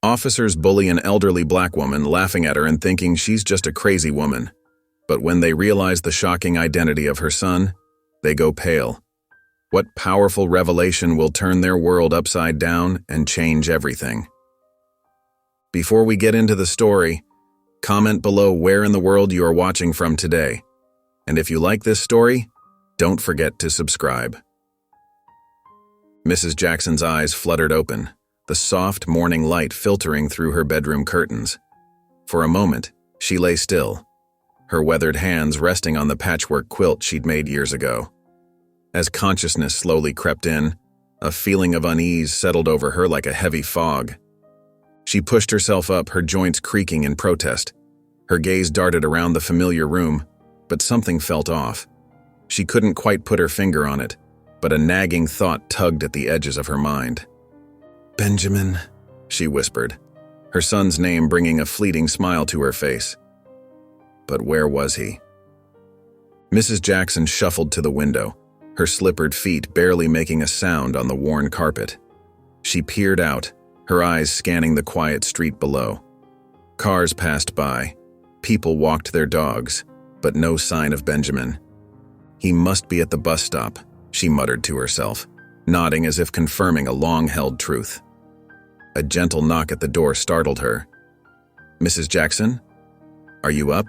Officers bully an elderly black woman, laughing at her and thinking she's just a crazy woman. But when they realize the shocking identity of her son, they go pale. What powerful revelation will turn their world upside down and change everything? Before we get into the story, comment below where in the world you are watching from today. And if you like this story, don't forget to subscribe. Mrs. Jackson's eyes fluttered open, the soft morning light filtering through her bedroom curtains. For a moment, she lay still, her weathered hands resting on the patchwork quilt she'd made years ago. As consciousness slowly crept in, a feeling of unease settled over her like a heavy fog. She pushed herself up, her joints creaking in protest. Her gaze darted around the familiar room, but something felt off. She couldn't quite put her finger on it, but a nagging thought tugged at the edges of her mind. "Benjamin," she whispered, her son's name bringing a fleeting smile to her face. But where was he? Mrs. Jackson shuffled to the window, her slippered feet barely making a sound on the worn carpet. She peered out, her eyes scanning the quiet street below. Cars passed by, people walked their dogs, but no sign of Benjamin. "He must be at the bus stop," she muttered to herself, nodding as if confirming a long-held truth. A gentle knock at the door startled her. "Mrs. Jackson? Are you up?"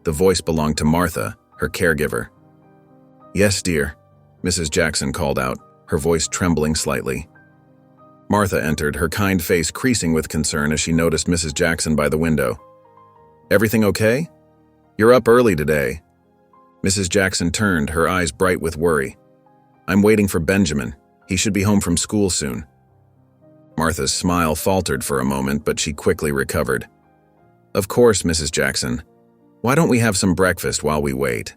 The voice belonged to Martha, her caregiver. "Yes, dear," Mrs. Jackson called out, her voice trembling slightly. Martha entered, her kind face creasing with concern as she noticed Mrs. Jackson by the window. "Everything okay? You're up early today." Mrs. Jackson turned, her eyes bright with worry. "I'm waiting for Benjamin. He should be home from school soon." Martha's smile faltered for a moment, but she quickly recovered. "Of course, Mrs. Jackson. Why don't we have some breakfast while we wait?"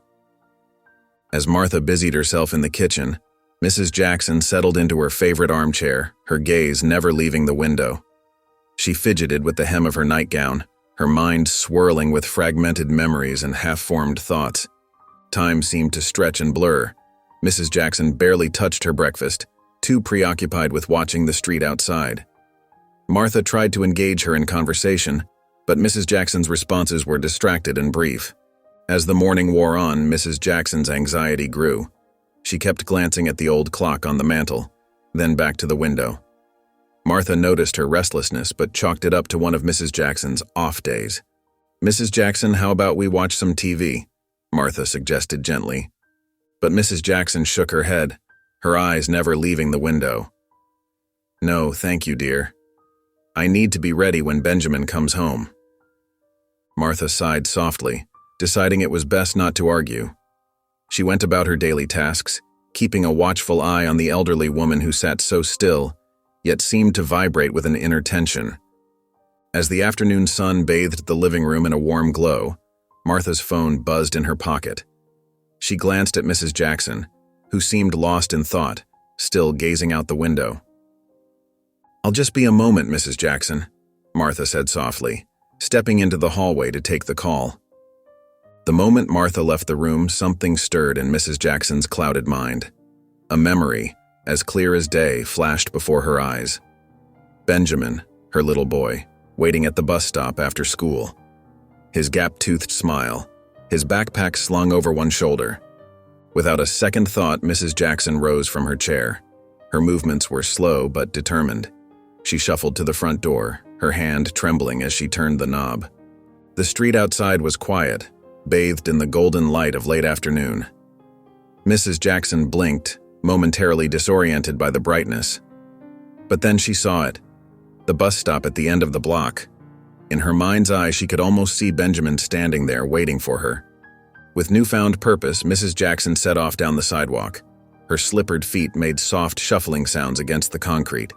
As Martha busied herself in the kitchen, Mrs. Jackson settled into her favorite armchair, her gaze never leaving the window. She fidgeted with the hem of her nightgown, her mind swirling with fragmented memories and half-formed thoughts. Time seemed to stretch and blur. Mrs. Jackson barely touched her breakfast, too preoccupied with watching the street outside. Martha tried to engage her in conversation, but Mrs. Jackson's responses were distracted and brief. As the morning wore on, Mrs. Jackson's anxiety grew. She kept glancing at the old clock on the mantel, then back to the window. Martha noticed her restlessness but chalked it up to one of Mrs. Jackson's off days. "Mrs. Jackson, how about we watch some TV?" Martha suggested gently. But Mrs. Jackson shook her head, her eyes never leaving the window. "No, thank you, dear. I need to be ready when Benjamin comes home." Martha sighed softly, deciding it was best not to argue. She went about her daily tasks, keeping a watchful eye on the elderly woman who sat so still, yet seemed to vibrate with an inner tension. As the afternoon sun bathed the living room in a warm glow, Martha's phone buzzed in her pocket. She glanced at Mrs. Jackson, who seemed lost in thought, still gazing out the window. "I'll just be a moment, Mrs. Jackson," Martha said softly, stepping into the hallway to take the call. The moment Martha left the room, something stirred in Mrs. Jackson's clouded mind. A memory, as clear as day, flashed before her eyes. Benjamin, her little boy, waiting at the bus stop after school. His gap-toothed smile, his backpack slung over one shoulder. Without a second thought, Mrs. Jackson rose from her chair. Her movements were slow but determined. She shuffled to the front door, her hand trembling as she turned the knob. The street outside was quiet, bathed in the golden light of late afternoon. Mrs. Jackson blinked, momentarily disoriented by the brightness. But then she saw it, the bus stop at the end of the block. In her mind's eye, she could almost see Benjamin standing there waiting for her. With newfound purpose, Mrs. Jackson set off down the sidewalk. Her slippered feet made soft shuffling sounds against the concrete.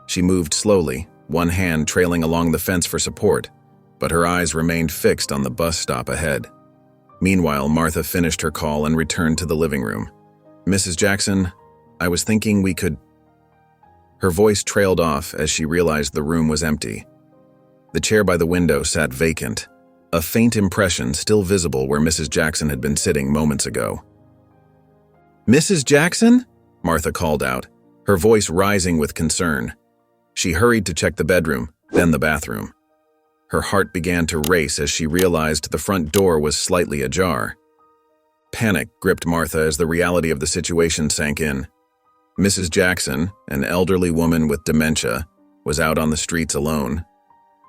She moved slowly, one hand trailing along the fence for support, but her eyes remained fixed on the bus stop ahead. Meanwhile, Martha finished her call and returned to the living room. "Mrs. Jackson, I was thinking we could..." Her voice trailed off as she realized the room was empty. The chair by the window sat vacant, a faint impression still visible where Mrs. Jackson had been sitting moments ago. "Mrs. Jackson?" Martha called out, her voice rising with concern. She hurried to check the bedroom, then the bathroom. Her heart began to race as she realized the front door was slightly ajar. Panic gripped Martha as the reality of the situation sank in. Mrs. Jackson, an elderly woman with dementia, was out on the streets alone.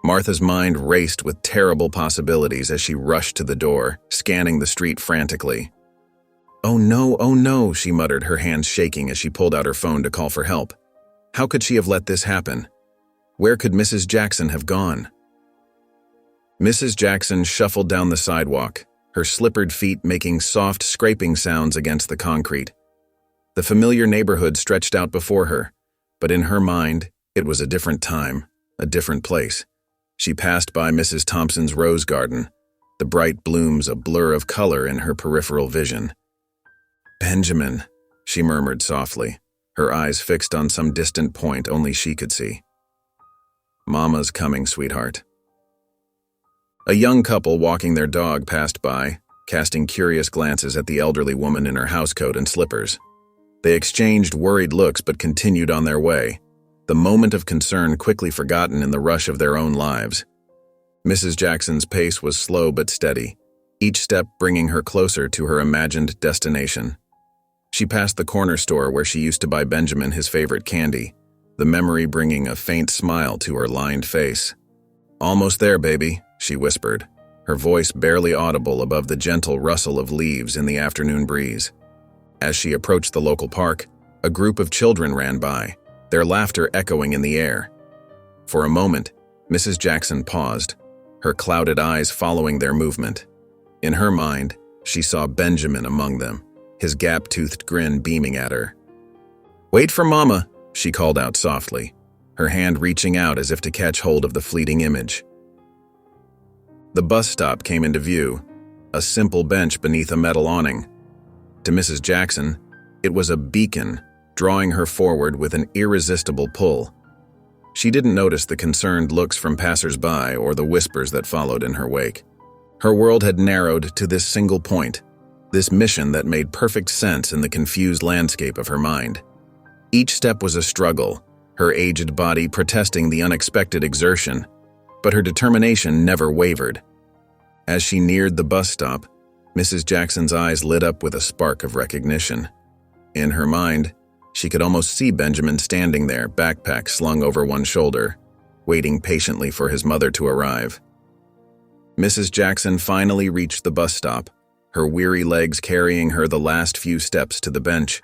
Martha's mind raced with terrible possibilities as she rushed to the door, scanning the street frantically. Oh no, she muttered, her hands shaking as she pulled out her phone to call for help. How could she have let this happen? Where could Mrs. Jackson have gone? Mrs. Jackson shuffled down the sidewalk, her slippered feet making soft scraping sounds against the concrete. The familiar neighborhood stretched out before her, but in her mind, it was a different time, a different place. She passed by Mrs. Thompson's rose garden, the bright blooms a blur of color in her peripheral vision. Benjamin, she murmured softly, her eyes fixed on some distant point only she could see. Mama's coming, sweetheart. A young couple walking their dog passed by, casting curious glances at the elderly woman in her housecoat and slippers. They exchanged worried looks but continued on their way, the moment of concern quickly forgotten in the rush of their own lives. Mrs. Jackson's pace was slow but steady, each step bringing her closer to her imagined destination. She passed the corner store where she used to buy Benjamin his favorite candy, the memory bringing a faint smile to her lined face. Almost there, baby, she whispered, her voice barely audible above the gentle rustle of leaves in the afternoon breeze. As she approached the local park, a group of children ran by, their laughter echoing in the air. For a moment, Mrs. Jackson paused, her clouded eyes following their movement. In her mind, she saw Benjamin among them, his gap-toothed grin beaming at her. "Wait for Mama," she called out softly, her hand reaching out as if to catch hold of the fleeting image. The bus stop came into view, a simple bench beneath a metal awning. To Mrs. Jackson, it was a beacon, drawing her forward with an irresistible pull. She didn't notice the concerned looks from passers-by or the whispers that followed in her wake. Her world had narrowed to this single point, this mission that made perfect sense in the confused landscape of her mind. Each step was a struggle, her aged body protesting the unexpected exertion, but her determination never wavered. As she neared the bus stop, Mrs. Jackson's eyes lit up with a spark of recognition. In her mind, she could almost see Benjamin standing there, backpack slung over one shoulder, waiting patiently for his mother to arrive. Mrs. Jackson finally reached the bus stop, her weary legs carrying her the last few steps to the bench.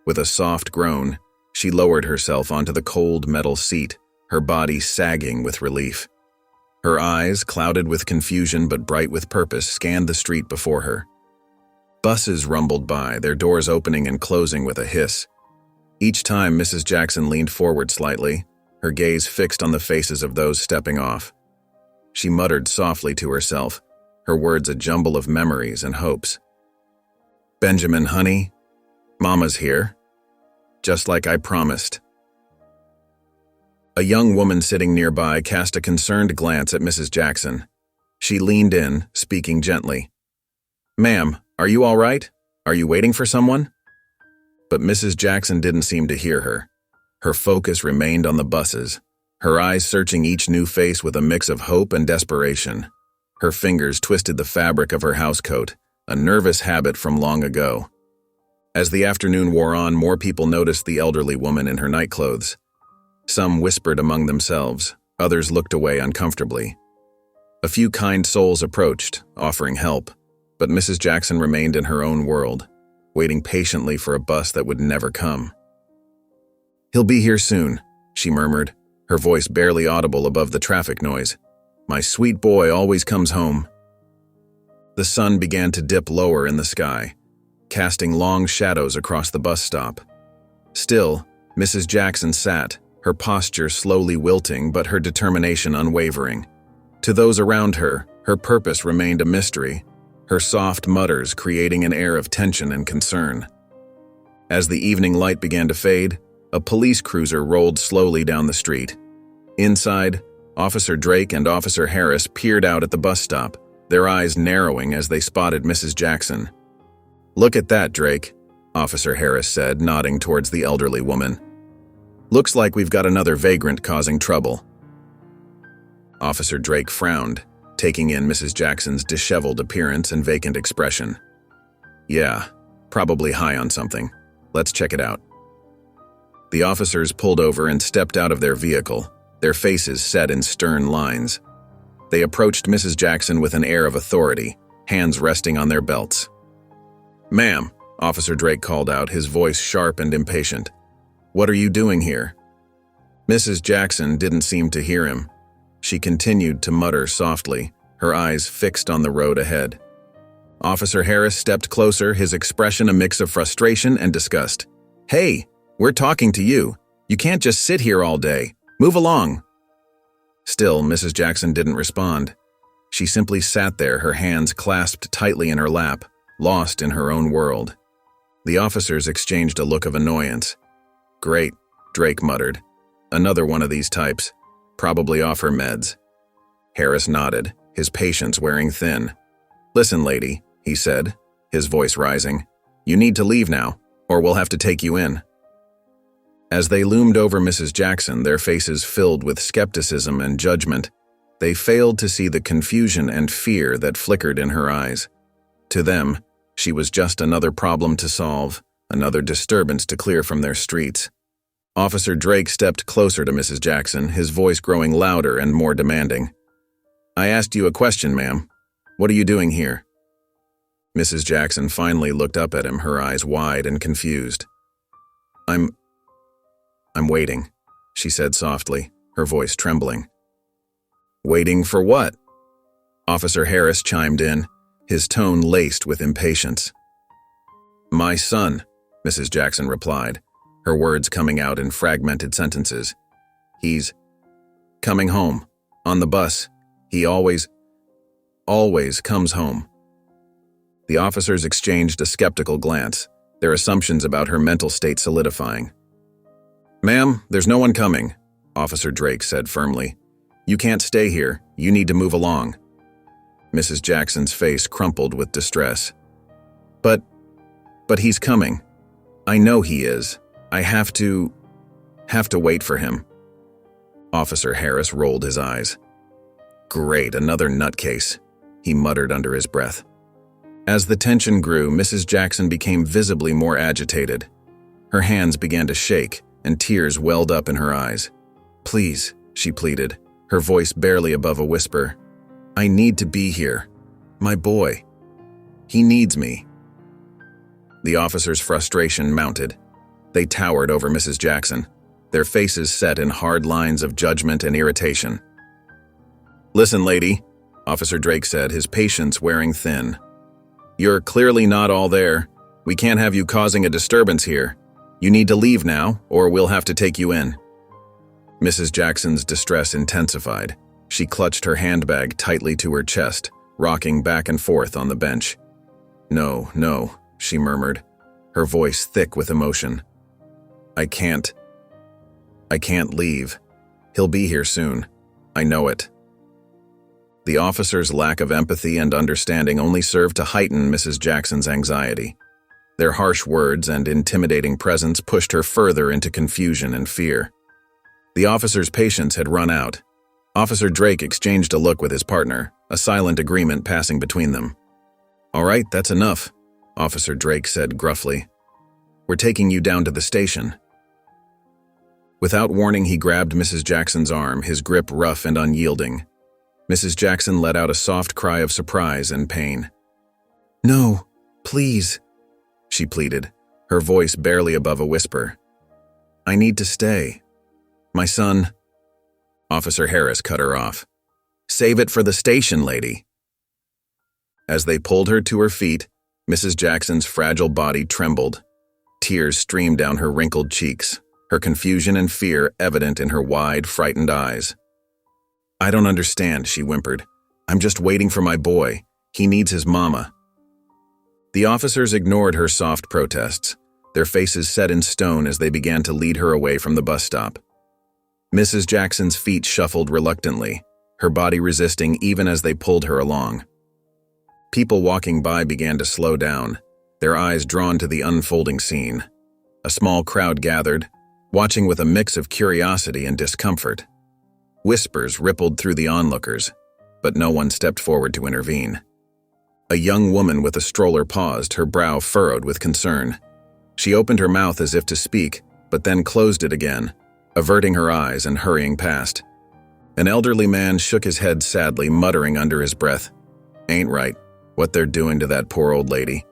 With a soft groan, she lowered herself onto the cold metal seat, her body sagging with relief. Her eyes, clouded with confusion but bright with purpose, scanned the street before her. Buses rumbled by, their doors opening and closing with a hiss. Each time Mrs. Jackson leaned forward slightly, her gaze fixed on the faces of those stepping off. She muttered softly to herself, her words a jumble of memories and hopes. "Benjamin, honey, Mama's here. Just like I promised." A young woman sitting nearby cast a concerned glance at Mrs. Jackson. She leaned in, speaking gently. "Ma'am, are you all right? Are you waiting for someone?" But Mrs. Jackson didn't seem to hear her. Her focus remained on the buses, her eyes searching each new face with a mix of hope and desperation. Her fingers twisted the fabric of her housecoat, a nervous habit from long ago. As the afternoon wore on, more people noticed the elderly woman in her nightclothes. Some whispered among themselves, others looked away uncomfortably. A few kind souls approached, offering help, but Mrs. Jackson remained in her own world, waiting patiently for a bus that would never come. "He'll be here soon," she murmured, her voice barely audible above the traffic noise. "My sweet boy always comes home." The sun began to dip lower in the sky, casting long shadows across the bus stop. Still, Mrs. Jackson sat, her posture slowly wilting but her determination unwavering. To those around her, her purpose remained a mystery, her soft mutters creating an air of tension and concern. As the evening light began to fade, a police cruiser rolled slowly down the street. Inside, Officer Drake and Officer Harris peered out at the bus stop, their eyes narrowing as they spotted Mrs. Jackson. "Look at that, Drake," Officer Harris said, nodding towards the elderly woman. "Looks like we've got another vagrant causing trouble." Officer Drake frowned, taking in Mrs. Jackson's disheveled appearance and vacant expression. Yeah, probably high on something. Let's check it out. The officers pulled over and stepped out of their vehicle, their faces set in stern lines. They approached Mrs. Jackson with an air of authority, hands resting on their belts. "Ma'am," Officer Drake called out, his voice sharp and impatient. "What are you doing here?" Mrs. Jackson didn't seem to hear him. She continued to mutter softly, her eyes fixed on the road ahead. Officer Harris stepped closer, his expression a mix of frustration and disgust. "Hey, we're talking to you. You can't just sit here all day. Move along." Still, Mrs. Jackson didn't respond. She simply sat there, her hands clasped tightly in her lap, lost in her own world. The officers exchanged a look of annoyance. "Great," Drake muttered. "Another one of these types. Probably off her meds." Harris nodded, his patience wearing thin. "Listen, lady," he said, his voice rising. "You need to leave now, or we'll have to take you in." As they loomed over Mrs. Jackson, their faces filled with skepticism and judgment, they failed to see the confusion and fear that flickered in her eyes. To them, she was just another problem to solve, another disturbance to clear from their streets. Officer Drake stepped closer to Mrs. Jackson, his voice growing louder and more demanding. "I asked you a question, ma'am. What are you doing here?" Mrs. Jackson finally looked up at him, her eyes wide and confused. I'm waiting," she said softly, her voice trembling. "Waiting for what?" Officer Harris chimed in, his tone laced with impatience. "My son," Mrs. Jackson replied, her words coming out in fragmented sentences. "He's coming home, on the bus. He always comes home." The officers exchanged a skeptical glance, their assumptions about her mental state solidifying. "Ma'am, there's no one coming," Officer Drake said firmly. "You can't stay here. You need to move along." Mrs. Jackson's face crumpled with distress. But he's coming. I know he is. I have to wait for him." Officer Harris rolled his eyes. "Great, another nutcase," he muttered under his breath. As the tension grew, Mrs. Jackson became visibly more agitated. Her hands began to shake, and tears welled up in her eyes. "Please," she pleaded, her voice barely above a whisper. "I need to be here. My boy. He needs me." The officers' frustration mounted. They towered over Mrs. Jackson, their faces set in hard lines of judgment and irritation. "Listen, lady," Officer Drake said, his patience wearing thin. "You're clearly not all there. We can't have you causing a disturbance here. You need to leave now, or we'll have to take you in." Mrs. Jackson's distress intensified. She clutched her handbag tightly to her chest, rocking back and forth on the bench. No, she murmured, her voice thick with emotion. I can't leave. He'll be here soon. I know it." The officer's lack of empathy and understanding only served to heighten Mrs. Jackson's anxiety. Their harsh words and intimidating presence pushed her further into confusion and fear. The officer's patience had run out. Officer Drake exchanged a look with his partner, a silent agreement passing between them. "All right, that's enough," Officer Drake said gruffly. "We're taking you down to the station." Without warning, he grabbed Mrs. Jackson's arm, his grip rough and unyielding. Mrs. Jackson let out a soft cry of surprise and pain. "No, please," she pleaded, her voice barely above a whisper. "I need to stay. My son—" Officer Harris cut her off. "Save it for the station, lady." As they pulled her to her feet, Mrs. Jackson's fragile body trembled. Tears streamed down her wrinkled cheeks, her confusion and fear evident in her wide, frightened eyes. "I don't understand," she whimpered. "I'm just waiting for my boy. He needs his mama." The officers ignored her soft protests, their faces set in stone as they began to lead her away from the bus stop. Mrs. Jackson's feet shuffled reluctantly, her body resisting even as they pulled her along. People walking by began to slow down, their eyes drawn to the unfolding scene. A small crowd gathered, watching with a mix of curiosity and discomfort. Whispers rippled through the onlookers, but no one stepped forward to intervene. A young woman with a stroller paused, her brow furrowed with concern. She opened her mouth as if to speak, but then closed it again, averting her eyes and hurrying past. An elderly man shook his head sadly, muttering under his breath, "Ain't right, what they're doing to that poor old lady."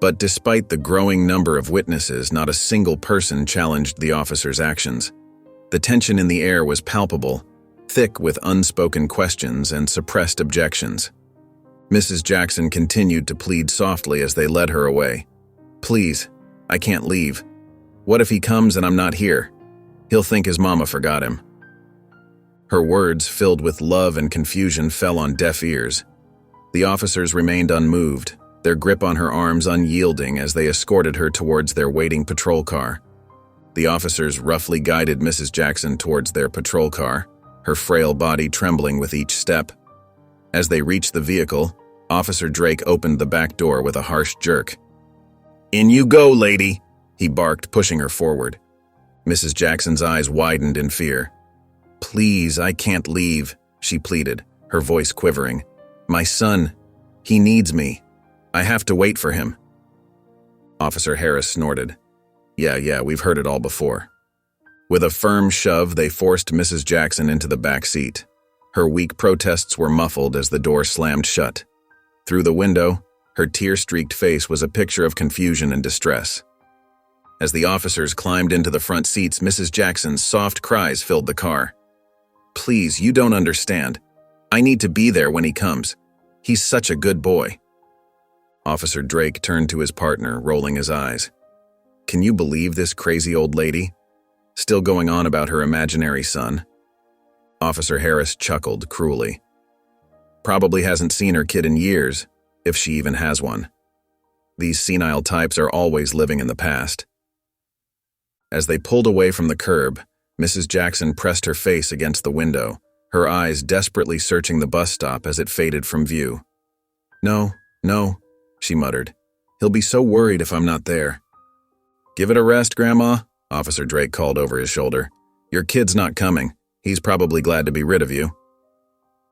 But despite the growing number of witnesses, not a single person challenged the officer's actions. The tension in the air was palpable, thick with unspoken questions and suppressed objections. Mrs. Jackson continued to plead softly as they led her away. "Please, I can't leave. What if he comes and I'm not here? He'll think his mama forgot him." Her words, filled with love and confusion, fell on deaf ears. The officers remained unmoved, their grip on her arms unyielding as they escorted her towards their waiting patrol car. The officers roughly guided Mrs. Jackson towards their patrol car, her frail body trembling with each step. As they reached the vehicle, Officer Drake opened the back door with a harsh jerk. "In you go, lady," he barked, pushing her forward. Mrs. Jackson's eyes widened in fear. "Please, I can't leave," she pleaded, her voice quivering. "My son, he needs me. I have to wait for him." Officer Harris snorted. Yeah, we've heard it all before." With a firm shove, they forced Mrs. Jackson into the back seat. Her weak protests were muffled as the door slammed shut. Through the window, her tear-streaked face was a picture of confusion and distress. As the officers climbed into the front seats, Mrs. Jackson's soft cries filled the car. "Please, you don't understand. I need to be there when he comes. He's such a good boy." Officer Drake turned to his partner, rolling his eyes. "Can you believe this crazy old lady? Still going on about her imaginary son?" Officer Harris chuckled cruelly. "Probably hasn't seen her kid in years, if she even has one. These senile types are always living in the past." As they pulled away from the curb, Mrs. Jackson pressed her face against the window, her eyes desperately searching the bus stop as it faded from view. No, she muttered. "He'll be so worried if I'm not there." "Give it a rest, Grandma," Officer Drake called over his shoulder. "Your kid's not coming. He's probably glad to be rid of you."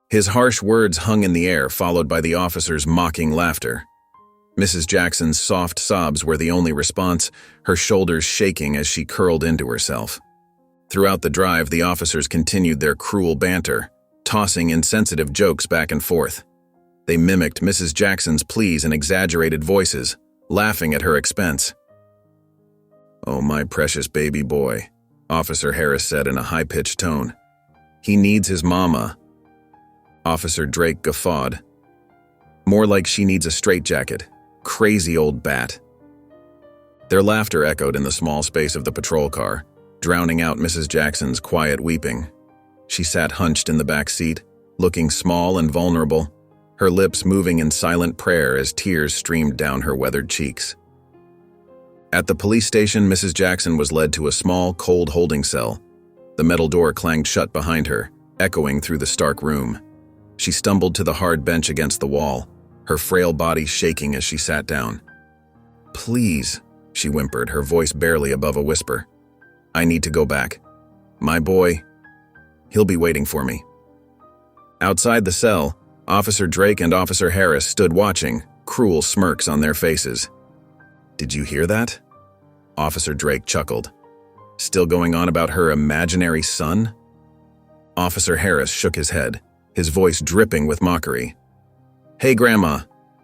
His harsh words hung in the air, followed by the officer's mocking laughter. Mrs. Jackson's soft sobs were the only response, her shoulders shaking as she curled into herself. Throughout the drive, the officers continued their cruel banter, tossing insensitive jokes back and forth. They mimicked Mrs. Jackson's pleas in exaggerated voices, laughing at her expense. "Oh, my precious baby boy," Officer Harris said in a high-pitched tone. "He needs his mama." Officer Drake guffawed. "More like she needs a straitjacket. Crazy old bat." Their laughter echoed in the small space of the patrol car, drowning out Mrs. Jackson's quiet weeping. She sat hunched in the back seat, looking small and vulnerable, her lips moving in silent prayer as tears streamed down her weathered cheeks. At the police station, Mrs. Jackson was led to a small, cold holding cell. The metal door clanged shut behind her, echoing through the stark room. She stumbled to the hard bench against the wall, her frail body shaking as she sat down. "Please," she whimpered, her voice barely above a whisper. "I need to go back. My boy, he'll be waiting for me." Outside the cell, Officer Drake and Officer Harris stood watching, cruel smirks on their faces. "Did you hear that?" Officer Drake chuckled. "Still going on about her imaginary son?" Officer Harris shook his head, his voice dripping with mockery. "Hey, Grandma,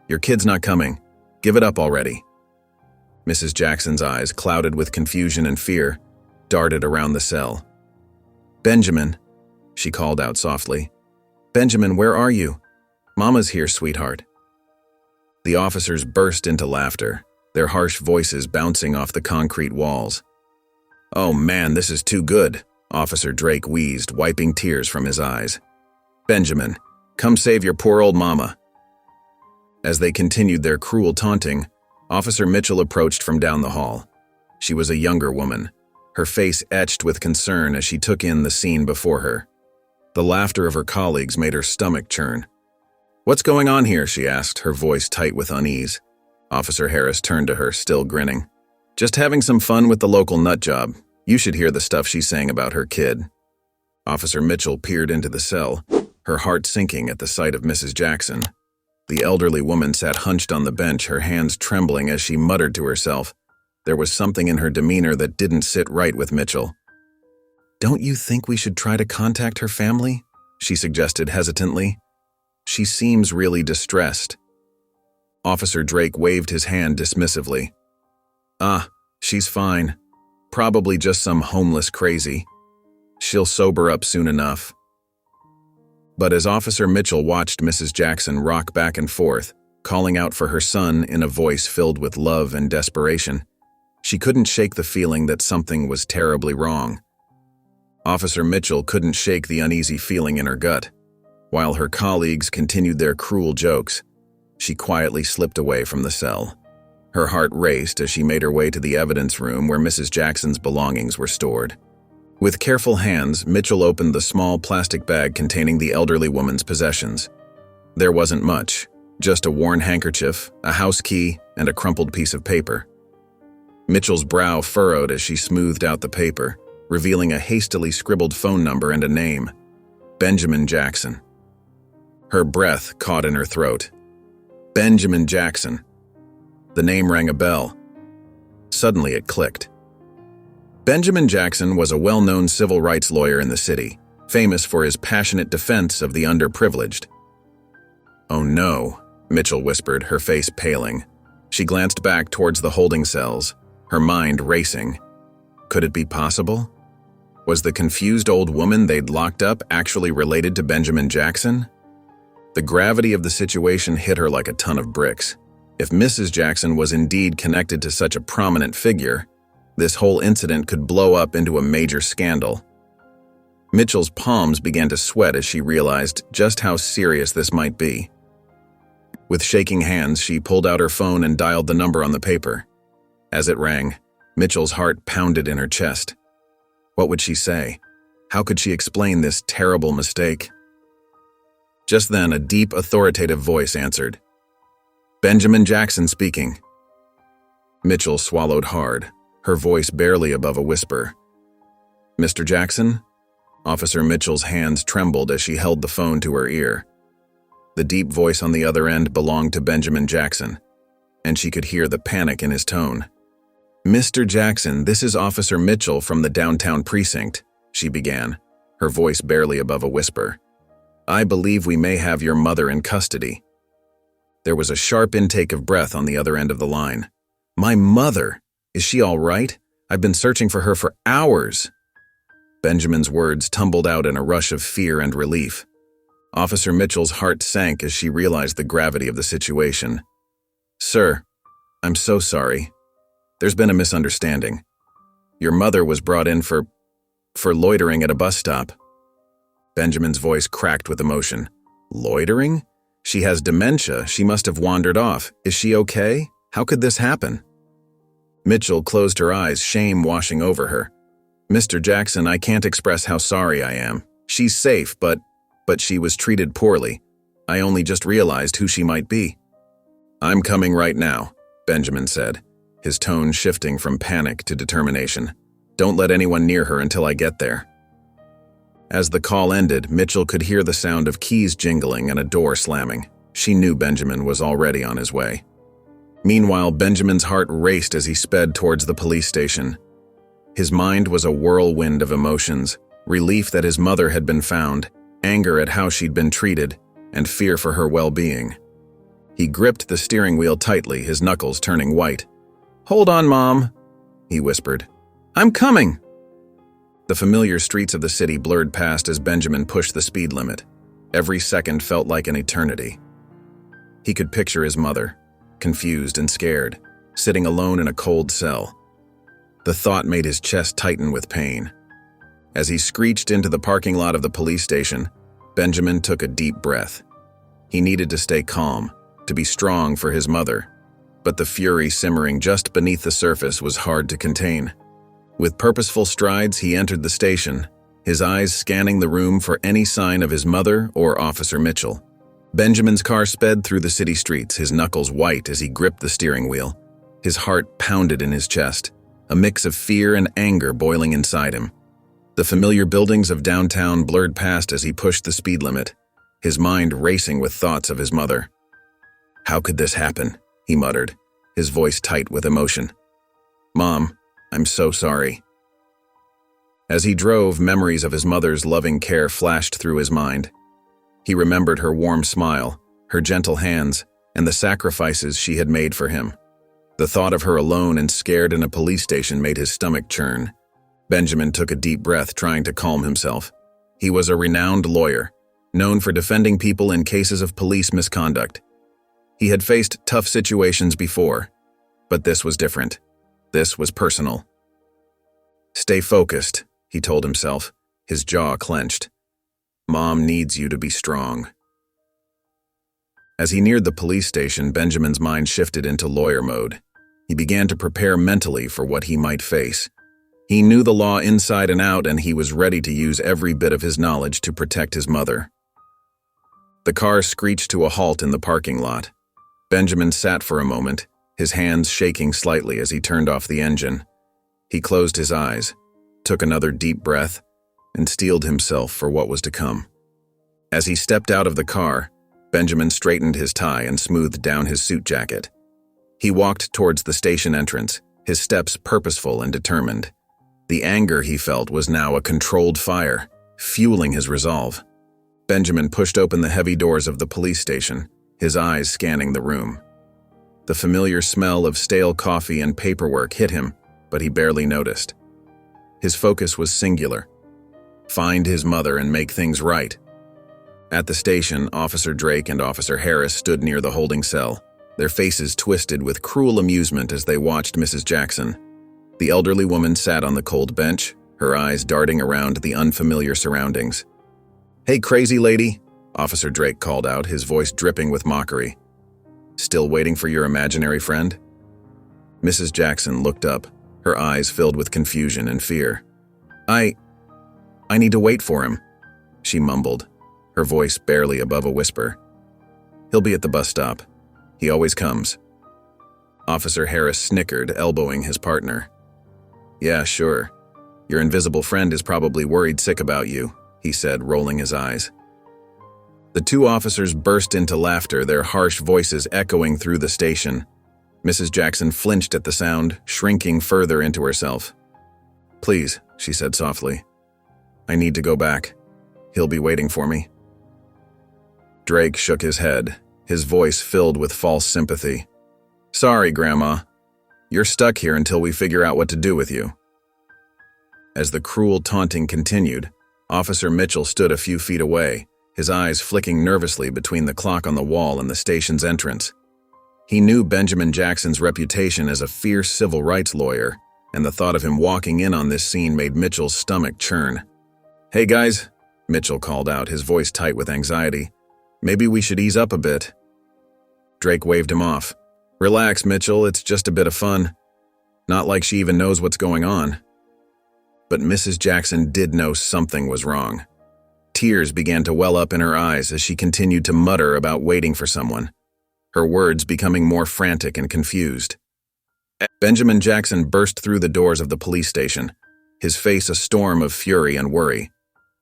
your kid's not coming. Give it up already." Mrs. Jackson's eyes, clouded with confusion and fear, darted around the cell. "Benjamin," she called out softly. "Benjamin, where are you? Mama's here, sweetheart." The officers burst into laughter, their harsh voices bouncing off the concrete walls. "Oh man, this is too good," Officer Drake wheezed, wiping tears from his eyes. "Benjamin, come save your poor old mama." As they continued their cruel taunting, Officer Mitchell approached from down the hall. She was a younger woman, her face etched with concern as she took in the scene before her. The laughter of her colleagues made her stomach churn. "What's going on here?" she asked, her voice tight with unease. Officer Harris turned to her, still grinning. "Just having some fun with the local nut job. You should hear the stuff she's saying about her kid." Officer Mitchell peered into the cell, her heart sinking at the sight of Mrs. Jackson. The elderly woman sat hunched on the bench, her hands trembling as she muttered to herself. There was something in her demeanor that didn't sit right with Mitchell. "Don't you think we should try to contact her family?" she suggested hesitantly. "She seems really distressed." Officer Drake waved his hand dismissively. She's fine. Probably just some homeless crazy. She'll sober up soon enough." But as Officer Mitchell watched Mrs. Jackson rock back and forth, calling out for her son in a voice filled with love and desperation, she couldn't shake the feeling that something was terribly wrong. Officer Mitchell couldn't shake the uneasy feeling in her gut. While her colleagues continued their cruel jokes, she quietly slipped away from the cell. Her heart raced as she made her way to the evidence room where Mrs. Jackson's belongings were stored. With careful hands, Mitchell opened the small plastic bag containing the elderly woman's possessions. There wasn't much, just a worn handkerchief, a house key, and a crumpled piece of paper. Mitchell's brow furrowed as she smoothed out the paper, revealing a hastily scribbled phone number and a name: Benjamin Jackson. Her breath caught in her throat. Benjamin Jackson. The name rang a bell. Suddenly it clicked. Benjamin Jackson was a well-known civil rights lawyer in the city, famous for his passionate defense of the underprivileged. "Oh no," Mitchell whispered, her face paling. She glanced back towards the holding cells, her mind racing. Could it be possible? Was the confused old woman they'd locked up actually related to Benjamin Jackson? The gravity of the situation hit her like a ton of bricks. If Mrs. Jackson was indeed connected to such a prominent figure, this whole incident could blow up into a major scandal. Mitchell's palms began to sweat as she realized just how serious this might be. With shaking hands, she pulled out her phone and dialed the number on the paper. As it rang, Mitchell's heart pounded in her chest. What would she say? How could she explain this terrible mistake? Just then, a deep, authoritative voice answered. "Benjamin Jackson speaking." Mitchell swallowed hard, her voice barely above a whisper. "Mr. Jackson?" Officer Mitchell's hands trembled as she held the phone to her ear. The deep voice on the other end belonged to Benjamin Jackson, and she could hear the panic in his tone. "Mr. Jackson, this is Officer Mitchell from the downtown precinct," she began, her voice barely above a whisper. "I believe we may have your mother in custody." There was a sharp intake of breath on the other end of the line. "My mother? Is she all right? I've been searching for her for hours." Benjamin's words tumbled out in a rush of fear and relief. Officer Mitchell's heart sank as she realized the gravity of the situation. "Sir, I'm so sorry. There's been a misunderstanding. Your mother was brought in for loitering at a bus stop." Benjamin's voice cracked with emotion. "Loitering? She has dementia. She must have wandered off. Is she okay? How could this happen?" Mitchell closed her eyes, shame washing over her. "Mr. Jackson, I can't express how sorry I am. She's safe, but she was treated poorly. I only just realized who she might be." "I'm coming right now," Benjamin said, his tone shifting from panic to determination. "Don't let anyone near her until I get there." As the call ended, Mitchell could hear the sound of keys jingling and a door slamming. She knew Benjamin was already on his way. Meanwhile, Benjamin's heart raced as he sped towards the police station. His mind was a whirlwind of emotions, relief that his mother had been found, anger at how she'd been treated, and fear for her well-being. He gripped the steering wheel tightly, his knuckles turning white. "Hold on, Mom," he whispered. "I'm coming." The familiar streets of the city blurred past as Benjamin pushed the speed limit. Every second felt like an eternity. He could picture his mother, confused and scared, sitting alone in a cold cell. The thought made his chest tighten with pain. As he screeched into the parking lot of the police station, Benjamin took a deep breath. He needed to stay calm, to be strong for his mother, but the fury simmering just beneath the surface was hard to contain. With purposeful strides, he entered the station, his eyes scanning the room for any sign of his mother or Officer Mitchell. Benjamin's car sped through the city streets, his knuckles white as he gripped the steering wheel. His heart pounded in his chest, a mix of fear and anger boiling inside him. The familiar buildings of downtown blurred past as he pushed the speed limit, his mind racing with thoughts of his mother. "How could this happen?" he muttered, his voice tight with emotion. "Mom, I'm so sorry." As he drove, memories of his mother's loving care flashed through his mind. He remembered her warm smile, her gentle hands, and the sacrifices she had made for him. The thought of her alone and scared in a police station made his stomach churn. Benjamin took a deep breath, trying to calm himself. He was a renowned lawyer, known for defending people in cases of police misconduct. He had faced tough situations before, but this was different. This was personal. "Stay focused," he told himself, his jaw clenched. "Mom needs you to be strong." As he neared the police station, Benjamin's mind shifted into lawyer mode. He began to prepare mentally for what he might face. He knew the law inside and out, and he was ready to use every bit of his knowledge to protect his mother. The car screeched to a halt in the parking lot. Benjamin sat for a moment, his hands shaking slightly as he turned off the engine. He closed his eyes, took another deep breath, and steeled himself for what was to come. As he stepped out of the car, Benjamin straightened his tie and smoothed down his suit jacket. He walked towards the station entrance, his steps purposeful and determined. The anger he felt was now a controlled fire, fueling his resolve. Benjamin pushed open the heavy doors of the police station, his eyes scanning the room. The familiar smell of stale coffee and paperwork hit him, but he barely noticed. His focus was singular: find his mother and make things right. At the station, Officer Drake and Officer Harris stood near the holding cell, their faces twisted with cruel amusement as they watched Mrs. Jackson. The elderly woman sat on the cold bench, her eyes darting around the unfamiliar surroundings. "Hey, crazy lady," Officer Drake called out, his voice dripping with mockery. "Still waiting for your imaginary friend?" Mrs. Jackson looked up, her eyes filled with confusion and fear. I need to wait for him," she mumbled, her voice barely above a whisper. "He'll be at the bus stop. He always comes." Officer Harris snickered, elbowing his partner. "Yeah, sure. Your invisible friend is probably worried sick about you," he said, rolling his eyes. The two officers burst into laughter, their harsh voices echoing through the station. Mrs. Jackson flinched at the sound, shrinking further into herself. "Please," she said softly. "I need to go back. He'll be waiting for me." Drake shook his head, his voice filled with false sympathy. "Sorry, Grandma. You're stuck here until we figure out what to do with you." As the cruel taunting continued, Officer Mitchell stood a few feet away, his eyes flicking nervously between the clock on the wall and the station's entrance. He knew Benjamin Jackson's reputation as a fierce civil rights lawyer, and the thought of him walking in on this scene made Mitchell's stomach churn. "Hey guys," Mitchell called out, his voice tight with anxiety. "Maybe we should ease up a bit." Drake waved him off. "Relax, Mitchell, it's just a bit of fun. Not like she even knows what's going on." But Mrs. Jackson did know something was wrong. Tears began to well up in her eyes as she continued to mutter about waiting for someone, her words becoming more frantic and confused. Benjamin Jackson burst through the doors of the police station, his face a storm of fury and worry.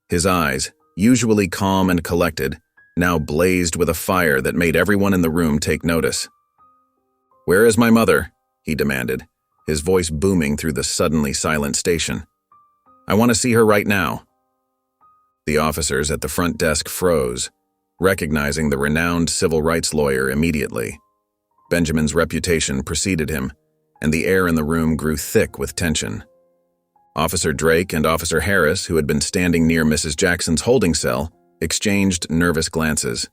His eyes, usually calm and collected, now blazed with a fire that made everyone in the room take notice. "Where is my mother?" he demanded, his voice booming through the suddenly silent station. "I want to see her right now." The officers at the front desk froze, recognizing the renowned civil rights lawyer immediately. Benjamin's reputation preceded him, and the air in the room grew thick with tension. Officer Drake and Officer Harris, who had been standing near Mrs. Jackson's holding cell, exchanged nervous glances.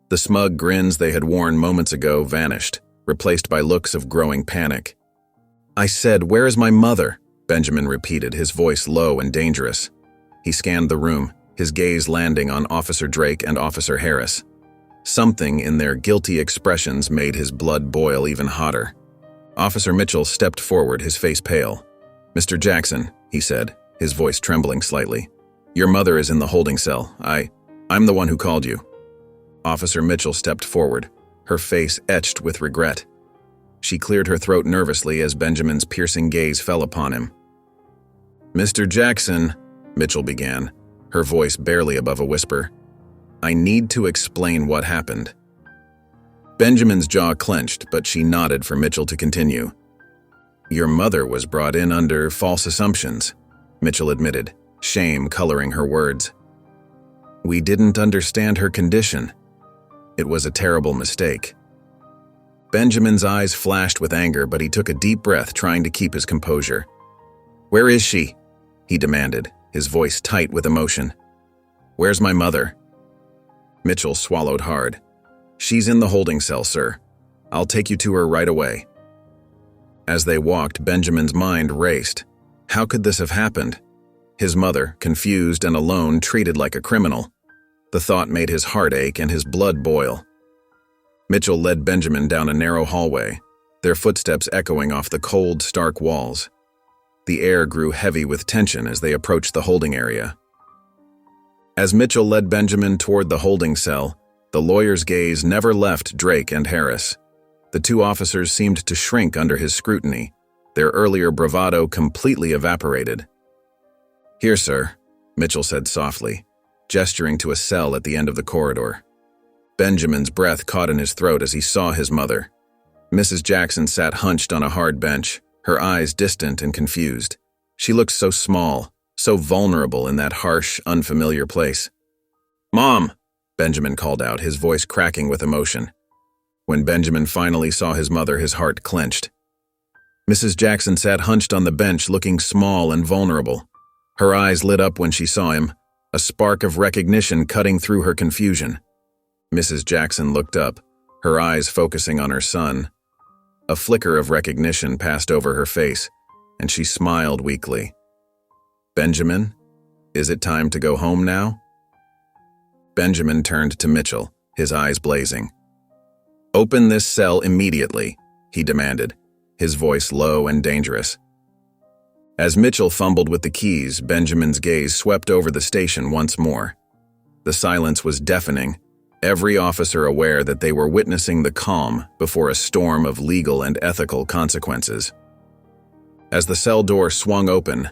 The smug grins they had worn moments ago vanished, replaced by looks of growing panic. "I said, where is my mother?" Benjamin repeated, his voice low and dangerous. He scanned the room, his gaze landing on Officer Drake and Officer Harris. Something in their guilty expressions made his blood boil even hotter. Officer Mitchell stepped forward, his face pale. "Mr. Jackson," he said, his voice trembling slightly. "Your mother is in the holding cell. I'm the one who called you." Officer Mitchell stepped forward, her face etched with regret. She cleared her throat nervously as Benjamin's piercing gaze fell upon him. "Mr. Jackson," Mitchell began, her voice barely above a whisper. "I need to explain what happened." Benjamin's jaw clenched, but she nodded for Mitchell to continue. "Your mother was brought in under false assumptions," Mitchell admitted, shame coloring her words. "We didn't understand her condition. It was a terrible mistake." Benjamin's eyes flashed with anger, but he took a deep breath, trying to keep his composure. "Where is she?" he demanded, his voice tight with emotion. "Where's my mother?" Mitchell swallowed hard. "She's in the holding cell, sir. I'll take you to her right away." As they walked, Benjamin's mind raced. How could this have happened? His mother, confused and alone, treated like a criminal. The thought made his heart ache and his blood boil. Mitchell led Benjamin down a narrow hallway, their footsteps echoing off the cold, stark walls. The air grew heavy with tension as they approached the holding area. As Mitchell led Benjamin toward the holding cell, the lawyer's gaze never left Drake and Harris. The two officers seemed to shrink under his scrutiny, their earlier bravado completely evaporated. "Here, sir," Mitchell said softly, gesturing to a cell at the end of the corridor. Benjamin's breath caught in his throat as he saw his mother. Mrs. Jackson sat hunched on a hard bench, her eyes distant and confused. She looked so small, so vulnerable in that harsh, unfamiliar place. "Mom!" Benjamin called out, his voice cracking with emotion. When Benjamin finally saw his mother, his heart clenched. Mrs. Jackson sat hunched on the bench, looking small and vulnerable. Her eyes lit up when she saw him, a spark of recognition cutting through her confusion. Mrs. Jackson looked up, her eyes focusing on her son. A flicker of recognition passed over her face, and she smiled weakly. "Benjamin, is it time to go home now?" Benjamin turned to Mitchell, his eyes blazing. "Open this cell immediately," he demanded, his voice low and dangerous. As Mitchell fumbled with the keys, Benjamin's gaze swept over the station once more. The silence was deafening, every officer aware that they were witnessing the calm before a storm of legal and ethical consequences. As the cell door swung open,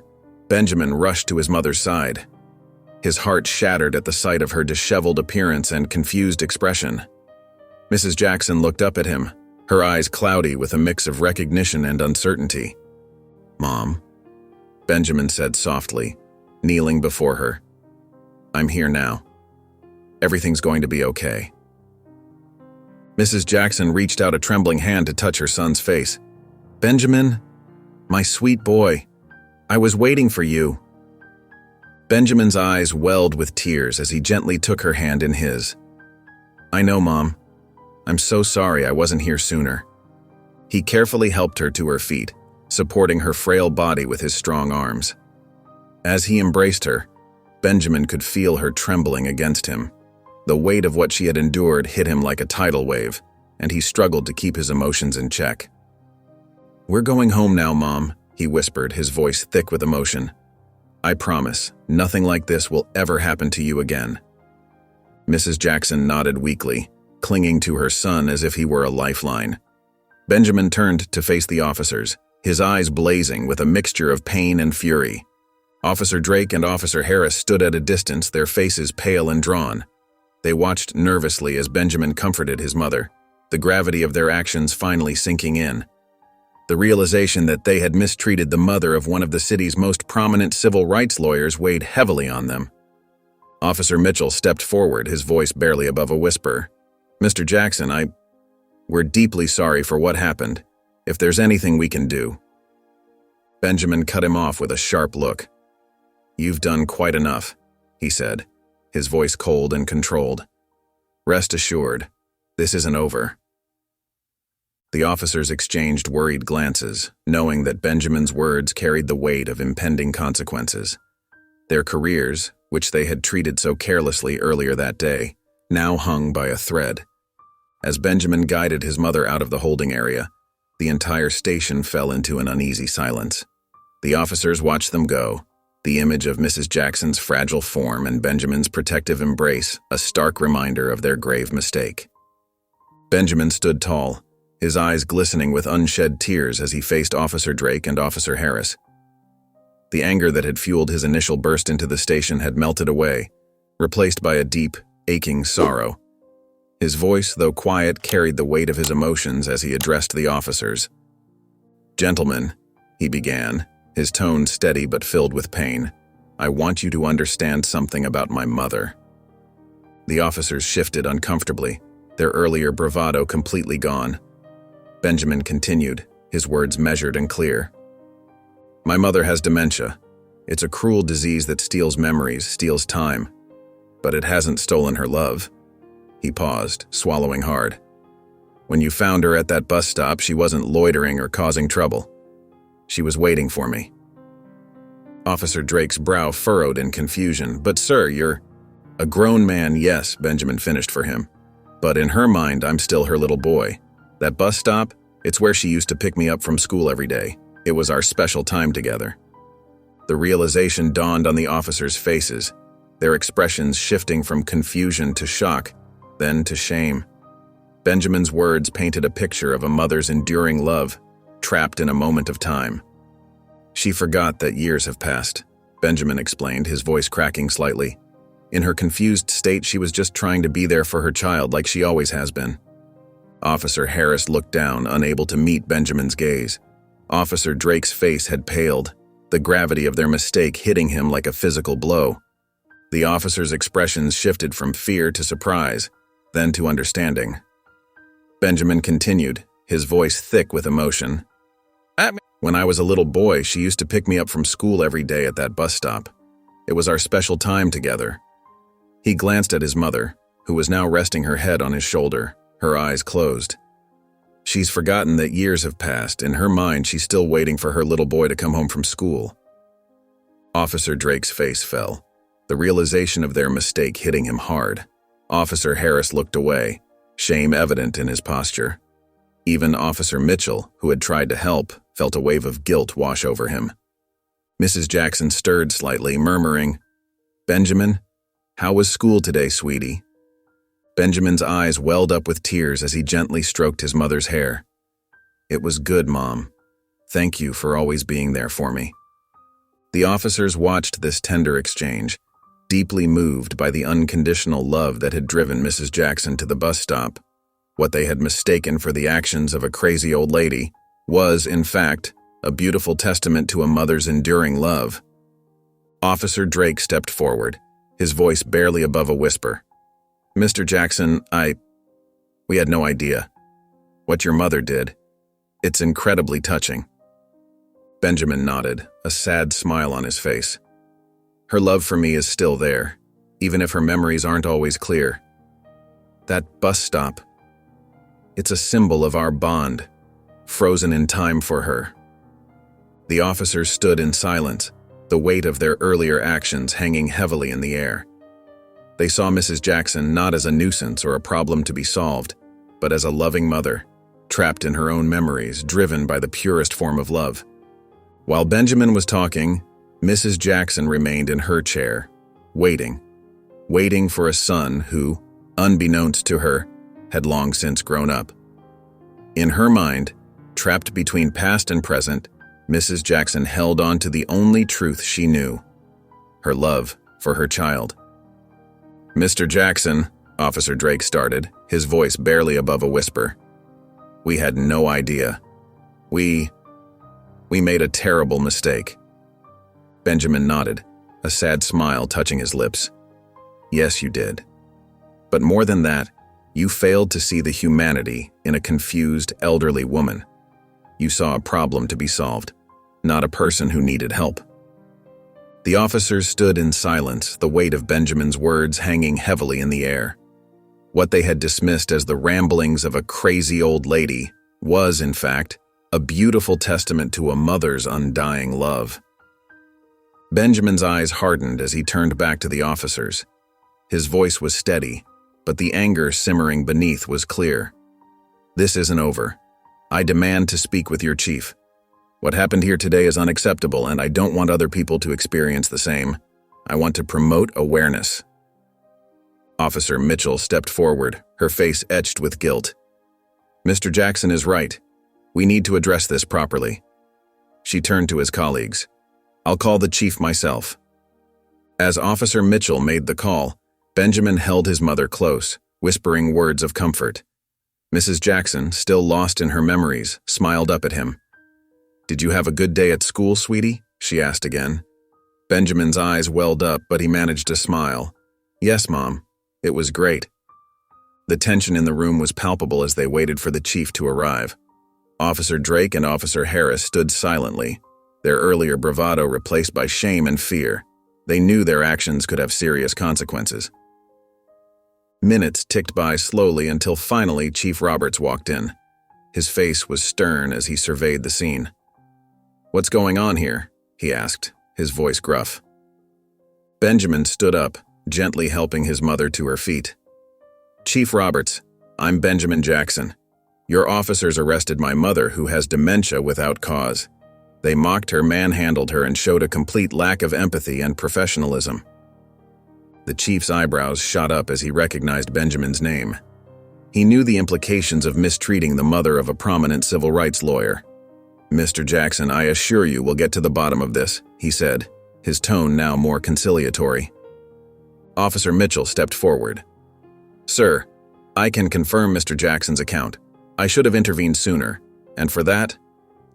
Benjamin rushed to his mother's side. His heart shattered at the sight of her disheveled appearance and confused expression. Mrs. Jackson looked up at him, her eyes cloudy with a mix of recognition and uncertainty. "Mom," Benjamin said softly, kneeling before her. "I'm here now. Everything's going to be okay." Mrs. Jackson reached out a trembling hand to touch her son's face. "Benjamin, my sweet boy, I was waiting for you." Benjamin's eyes welled with tears as he gently took her hand in his. "I know, Mom. I'm so sorry I wasn't here sooner." He carefully helped her to her feet, supporting her frail body with his strong arms. As he embraced her, Benjamin could feel her trembling against him. The weight of what she had endured hit him like a tidal wave, and he struggled to keep his emotions in check. "We're going home now, Mom," he whispered, his voice thick with emotion. "I promise, nothing like this will ever happen to you again." Mrs. Jackson nodded weakly, clinging to her son as if he were a lifeline. Benjamin turned to face the officers, his eyes blazing with a mixture of pain and fury. Officer Drake and Officer Harris stood at a distance, their faces pale and drawn. They watched nervously as Benjamin comforted his mother, the gravity of their actions finally sinking in. The realization that they had mistreated the mother of one of the city's most prominent civil rights lawyers weighed heavily on them. Officer Mitchell stepped forward, his voice barely above a whisper. "Mr. Jackson, we're deeply sorry for what happened. If there's anything we can do." Benjamin cut him off with a sharp look. "You've done quite enough," he said, his voice cold and controlled. "Rest assured, this isn't over." The officers exchanged worried glances, knowing that Benjamin's words carried the weight of impending consequences. Their careers, which they had treated so carelessly earlier that day, now hung by a thread. As Benjamin guided his mother out of the holding area, the entire station fell into an uneasy silence. The officers watched them go, the image of Mrs. Jackson's fragile form and Benjamin's protective embrace a stark reminder of their grave mistake. Benjamin stood tall, his eyes glistening with unshed tears as he faced Officer Drake and Officer Harris. The anger that had fueled his initial burst into the station had melted away, replaced by a deep, aching sorrow. His voice, though quiet, carried the weight of his emotions as he addressed the officers. "Gentlemen," he began, his tone steady but filled with pain, "I want you to understand something about my mother." The officers shifted uncomfortably, their earlier bravado completely gone. Benjamin continued, his words measured and clear. "My mother has dementia. It's a cruel disease that steals memories, steals time. But it hasn't stolen her love." He paused, swallowing hard. "When you found her at that bus stop, she wasn't loitering or causing trouble. She was waiting for me." Officer Drake's brow furrowed in confusion. "But sir, you're—" "A grown man, yes," Benjamin finished for him. "But in her mind, I'm still her little boy. That bus stop, it's where she used to pick me up from school every day. It was our special time together." The realization dawned on the officers' faces, their expressions shifting from confusion to shock, then to shame. Benjamin's words painted a picture of a mother's enduring love, trapped in a moment of time. "She forgot that years have passed," Benjamin explained, his voice cracking slightly. "In her confused state, she was just trying to be there for her child like she always has been." Officer Harris looked down, unable to meet Benjamin's gaze. Officer Drake's face had paled, the gravity of their mistake hitting him like a physical blow. The officer's expressions shifted from fear to surprise, then to understanding. Benjamin continued, his voice thick with emotion. "When I was a little boy, she used to pick me up from school every day at that bus stop. It was our special time together." He glanced at his mother, who was now resting her head on his shoulder, her eyes closed. "She's forgotten that years have passed. In her mind, she's still waiting for her little boy to come home from school." Officer Drake's face fell, the realization of their mistake hitting him hard. Officer Harris looked away, shame evident in his posture. Even Officer Mitchell, who had tried to help, felt a wave of guilt wash over him. Mrs. Jackson stirred slightly, murmuring, "Benjamin, how was school today, sweetie?" Benjamin's eyes welled up with tears as he gently stroked his mother's hair. "It was good, Mom. Thank you for always being there for me." The officers watched this tender exchange, deeply moved by the unconditional love that had driven Mrs. Jackson to the bus stop. What they had mistaken for the actions of a crazy old lady was, in fact, a beautiful testament to a mother's enduring love. Officer Drake stepped forward, his voice barely above a whisper. "Mr. Jackson, we had no idea. What your mother did, it's incredibly touching." Benjamin nodded, a sad smile on his face. "Her love for me is still there, even if her memories aren't always clear. That bus stop, it's a symbol of our bond, frozen in time for her." The officers stood in silence, the weight of their earlier actions hanging heavily in the air. They saw Mrs. Jackson not as a nuisance or a problem to be solved, but as a loving mother, trapped in her own memories, driven by the purest form of love. While Benjamin was talking, Mrs. Jackson remained in her chair, waiting for a son who, unbeknownst to her, had long since grown up. In her mind, trapped between past and present, Mrs. Jackson held on to the only truth she knew, her love for her child. "Mr. Jackson," Officer Drake started, his voice barely above a whisper. "We had no idea. We made a terrible mistake." Benjamin nodded, a sad smile touching his lips. "Yes, you did. But more than that, you failed to see the humanity in a confused, elderly woman. You saw a problem to be solved, not a person who needed help." The officers stood in silence, the weight of Benjamin's words hanging heavily in the air. What they had dismissed as the ramblings of a crazy old lady was, in fact, a beautiful testament to a mother's undying love. Benjamin's eyes hardened as he turned back to the officers. His voice was steady, but the anger simmering beneath was clear. "This isn't over. I demand to speak with your chief. What happened here today is unacceptable, and I don't want other people to experience the same. I want to promote awareness." Officer Mitchell stepped forward, her face etched with guilt. "Mr. Jackson is right. We need to address this properly." She turned to his colleagues. I'll call the chief myself." As Officer Mitchell made the call, Benjamin held his mother close, whispering words of comfort. Mrs. Jackson, still lost in her memories, smiled up at him. "Did you have a good day at school, sweetie?" she asked again. Benjamin's eyes welled up, but he managed to smile. "Yes, Mom. It was great." The tension in the room was palpable as they waited for the chief to arrive. Officer Drake and Officer Harris stood silently, their earlier bravado replaced by shame and fear. They knew their actions could have serious consequences. Minutes ticked by slowly until finally Chief Roberts walked in. His face was stern as he surveyed the scene. "What's going on here?" he asked, his voice gruff. Benjamin stood up, gently helping his mother to her feet. "Chief Roberts, I'm Benjamin Jackson. Your officers arrested my mother, who has dementia without cause. They mocked her, manhandled her, and showed a complete lack of empathy and professionalism." The chief's eyebrows shot up as he recognized Benjamin's name. He knew the implications of mistreating the mother of a prominent civil rights lawyer. "Mr. Jackson, I assure you we'll get to the bottom of this," he said, his tone now more conciliatory. Officer Mitchell stepped forward. "Sir, I can confirm Mr. Jackson's account. I should have intervened sooner, and for that,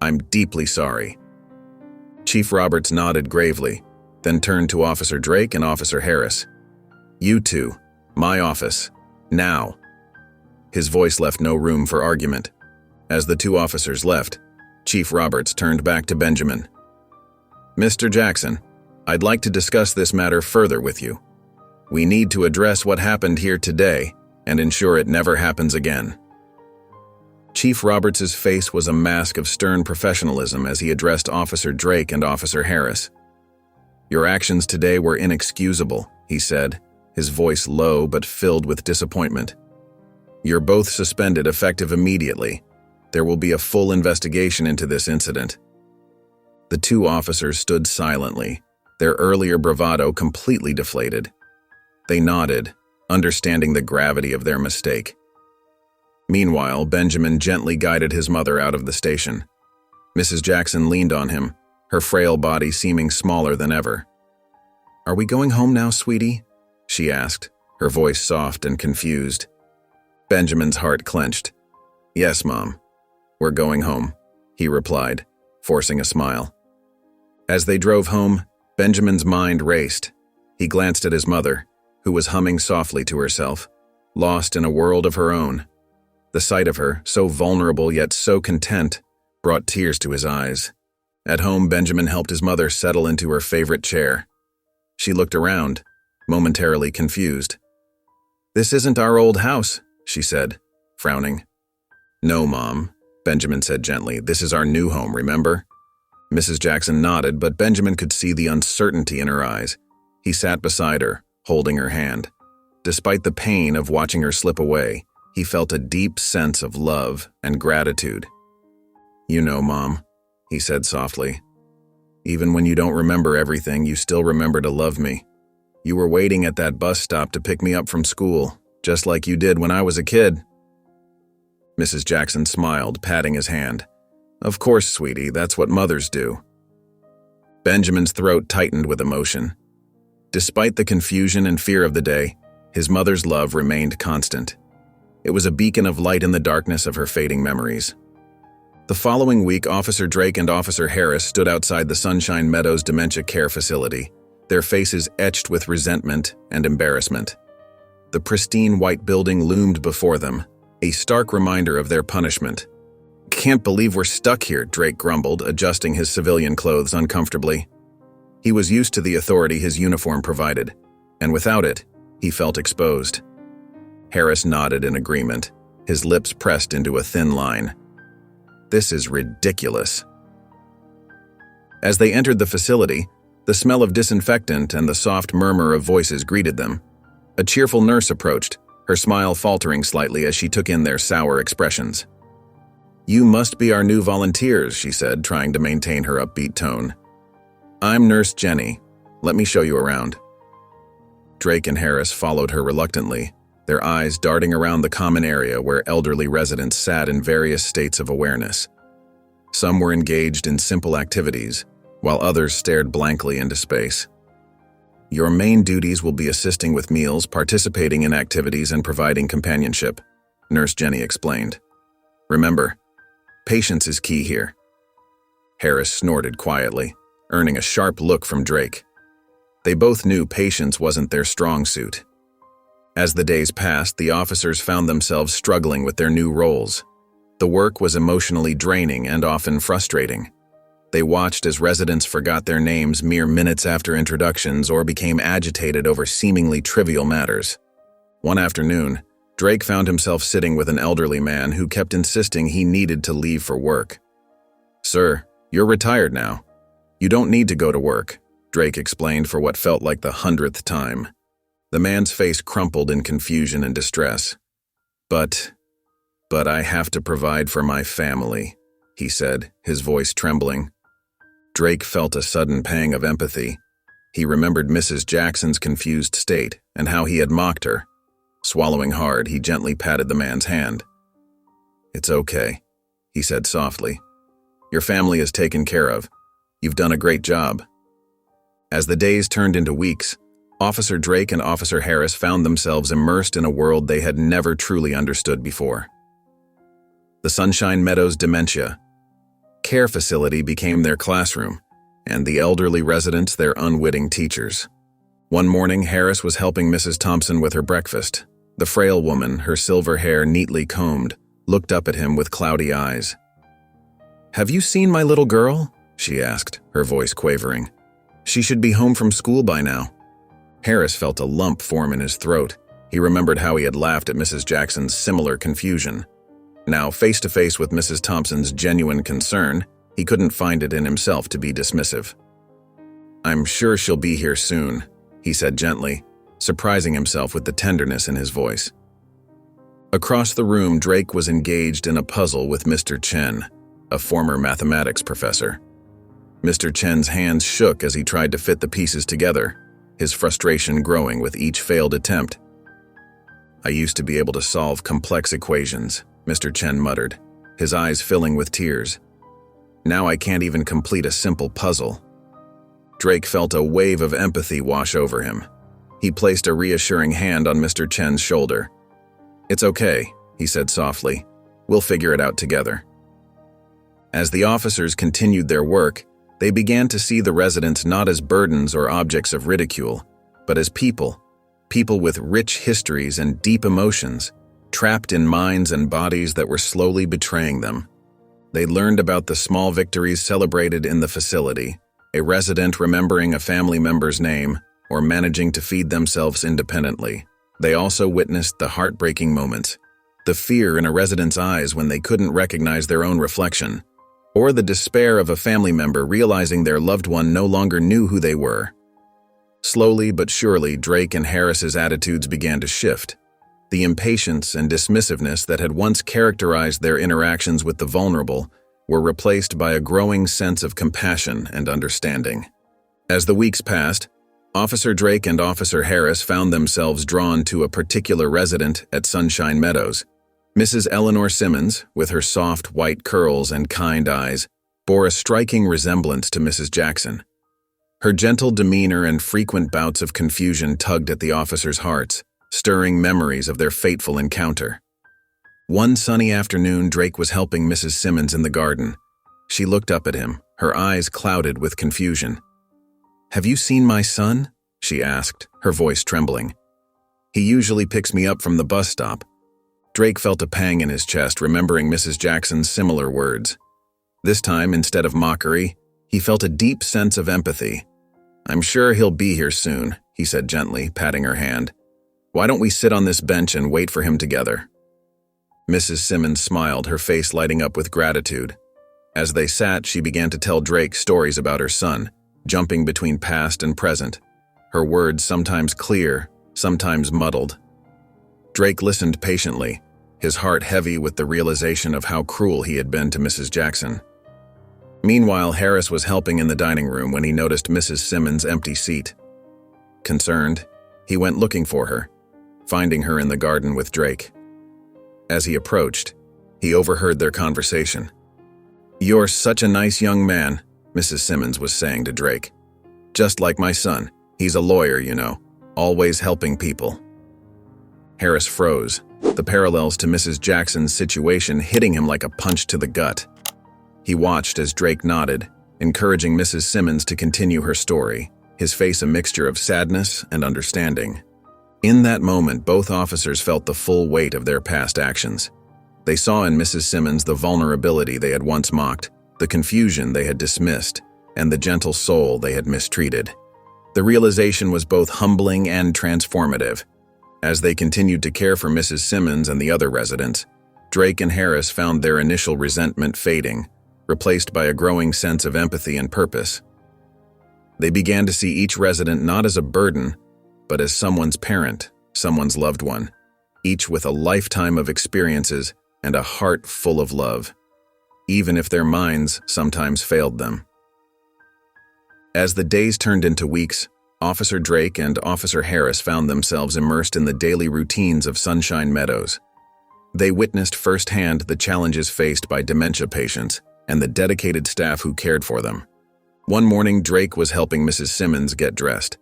I'm deeply sorry." Chief Roberts nodded gravely, then turned to Officer Drake and Officer Harris. "You two, my office, now." His voice left no room for argument. As the two officers left, Chief Roberts turned back to Benjamin. "Mr. Jackson, I'd like to discuss this matter further with you. We need to address what happened here today and ensure it never happens again." Chief Roberts's face was a mask of stern professionalism as he addressed Officer Drake and Officer Harris. "Your actions today were inexcusable," he said, his voice low but filled with disappointment. "You're both suspended effective immediately. There will be a full investigation into this incident." The two officers stood silently, their earlier bravado completely deflated. They nodded, understanding the gravity of their mistake. Meanwhile, Benjamin gently guided his mother out of the station. Mrs. Jackson leaned on him, her frail body seeming smaller than ever. "Are we going home now, sweetie?" she asked, her voice soft and confused. Benjamin's heart clenched. "Yes, Mom. We're going home," he replied, forcing a smile. As they drove home, Benjamin's mind raced. He glanced at his mother, who was humming softly to herself, lost in a world of her own. The sight of her, so vulnerable yet so content, brought tears to his eyes. At home, Benjamin helped his mother settle into her favorite chair. She looked around, momentarily confused. "This isn't our old house," she said, frowning. "No, Mom," Benjamin said gently. "This is our new home, remember?" Mrs. Jackson nodded, but Benjamin could see the uncertainty in her eyes. He sat beside her, holding her hand. Despite the pain of watching her slip away, he felt a deep sense of love and gratitude. "You know, Mom," he said softly. "Even when you don't remember everything, you still remember to love me. You were waiting at that bus stop to pick me up from school, just like you did when I was a kid." Mrs. Jackson smiled, patting his hand. "Of course, sweetie, that's what mothers do." Benjamin's throat tightened with emotion. Despite the confusion and fear of the day, his mother's love remained constant. It was a beacon of light in the darkness of her fading memories. The following week, Officer Drake and Officer Harris stood outside the Sunshine Meadows Dementia Care Facility, their faces etched with resentment and embarrassment. The pristine white building loomed before them, a stark reminder of their punishment. "Can't believe we're stuck here," Drake grumbled, adjusting his civilian clothes uncomfortably. He was used to the authority his uniform provided, and without it, he felt exposed. Harris nodded in agreement, his lips pressed into a thin line. "This is ridiculous." As they entered the facility, the smell of disinfectant and the soft murmur of voices greeted them. A cheerful nurse approached, her smile faltering slightly as she took in their sour expressions. "You must be our new volunteers," she said, trying to maintain her upbeat tone. "I'm Nurse Jenny. Let me show you around." Drake and Harris followed her reluctantly, their eyes darting around the common area where elderly residents sat in various states of awareness. Some were engaged in simple activities, while others stared blankly into space. Your main duties will be assisting with meals, participating in activities, and providing companionship, Nurse Jenny explained. Remember, patience is key here. Harris snorted quietly, earning a sharp look from Drake. They both knew patience wasn't their strong suit. As the days passed, the officers found themselves struggling with their new roles. The work was emotionally draining and often frustrating. They watched as residents forgot their names mere minutes after introductions or became agitated over seemingly trivial matters. One afternoon, Drake found himself sitting with an elderly man who kept insisting he needed to leave for work. "Sir, you're retired now. You don't need to go to work," Drake explained for what felt like the 100th time. The man's face crumpled in confusion and distress. But I have to provide for my family," he said, his voice trembling. Drake felt a sudden pang of empathy. He remembered Mrs. Jackson's confused state and how he had mocked her. Swallowing hard, he gently patted the man's hand. "It's okay," he said softly. "Your family is taken care of. You've done a great job." As the days turned into weeks, Officer Drake and Officer Harris found themselves immersed in a world they had never truly understood before. The Sunshine Meadows Dementia Care Facility became their classroom, and the elderly residents their unwitting teachers. One morning, Harris was helping Mrs. Thompson with her breakfast. The frail woman, her silver hair neatly combed, looked up at him with cloudy eyes. "Have you seen my little girl?" she asked, her voice quavering. "She should be home from school by now." Harris felt a lump form in his throat. He remembered how he had laughed at Mrs. Jackson's similar confusion. Now, face to face with Mrs. Thompson's genuine concern, he couldn't find it in himself to be dismissive. "I'm sure she'll be here soon," he said gently, surprising himself with the tenderness in his voice. Across the room, Drake was engaged in a puzzle with Mr. Chen, a former mathematics professor. Mr. Chen's hands shook as he tried to fit the pieces together, his frustration growing with each failed attempt. "I used to be able to solve complex equations," Mr. Chen muttered, his eyes filling with tears. "Now I can't even complete a simple puzzle." Drake felt a wave of empathy wash over him. He placed a reassuring hand on Mr. Chen's shoulder. "It's okay," he said softly. "We'll figure it out together." As the officers continued their work, they began to see the residents not as burdens or objects of ridicule, but as people with rich histories and deep emotions, trapped in minds and bodies that were slowly betraying them. They learned about the small victories celebrated in the facility, a resident remembering a family member's name or managing to feed themselves independently. They also witnessed the heartbreaking moments, the fear in a resident's eyes when they couldn't recognize their own reflection, or the despair of a family member realizing their loved one no longer knew who they were. Slowly but surely, Drake and Harris's attitudes began to shift. The impatience and dismissiveness that had once characterized their interactions with the vulnerable were replaced by a growing sense of compassion and understanding. As the weeks passed, Officer Drake and Officer Harris found themselves drawn to a particular resident at Sunshine Meadows. Mrs. Eleanor Simmons, with her soft white curls and kind eyes, bore a striking resemblance to Mrs. Jackson. Her gentle demeanor and frequent bouts of confusion tugged at the officers' hearts, stirring memories of their fateful encounter. One sunny afternoon, Drake was helping Mrs. Simmons in the garden. She looked up at him, her eyes clouded with confusion. "Have you seen my son?" she asked, her voice trembling. "He usually picks me up from the bus stop." Drake felt a pang in his chest, remembering Mrs. Jackson's similar words. This time, instead of mockery, he felt a deep sense of empathy. "I'm sure he'll be here soon," he said gently, patting her hand. "Why don't we sit on this bench and wait for him together?" Mrs. Simmons smiled, her face lighting up with gratitude. As they sat, she began to tell Drake stories about her son, jumping between past and present, her words sometimes clear, sometimes muddled. Drake listened patiently, his heart heavy with the realization of how cruel he had been to Mrs. Jackson. Meanwhile, Harris was helping in the dining room when he noticed Mrs. Simmons' empty seat. Concerned, he went looking for her, finding her in the garden with Drake. As he approached, he overheard their conversation. "You're such a nice young man," Mrs. Simmons was saying to Drake. "Just like my son. He's a lawyer, you know, always helping people." Harris froze, the parallels to Mrs. Jackson's situation hitting him like a punch to the gut. He watched as Drake nodded, encouraging Mrs. Simmons to continue her story, his face a mixture of sadness and understanding. In that moment, both officers felt the full weight of their past actions. They saw in Mrs. Simmons the vulnerability they had once mocked, the confusion they had dismissed, and the gentle soul they had mistreated. The realization was both humbling and transformative. As they continued to care for Mrs. Simmons and the other residents, Drake and Harris found their initial resentment fading, replaced by a growing sense of empathy and purpose. They began to see each resident not as a burden, but as someone's parent, someone's loved one, each with a lifetime of experiences and a heart full of love, even if their minds sometimes failed them. As the days turned into weeks, Officer Drake and Officer Harris found themselves immersed in the daily routines of Sunshine Meadows. They witnessed firsthand the challenges faced by dementia patients and the dedicated staff who cared for them. One morning, Drake was helping Mrs. Simmons get dressed.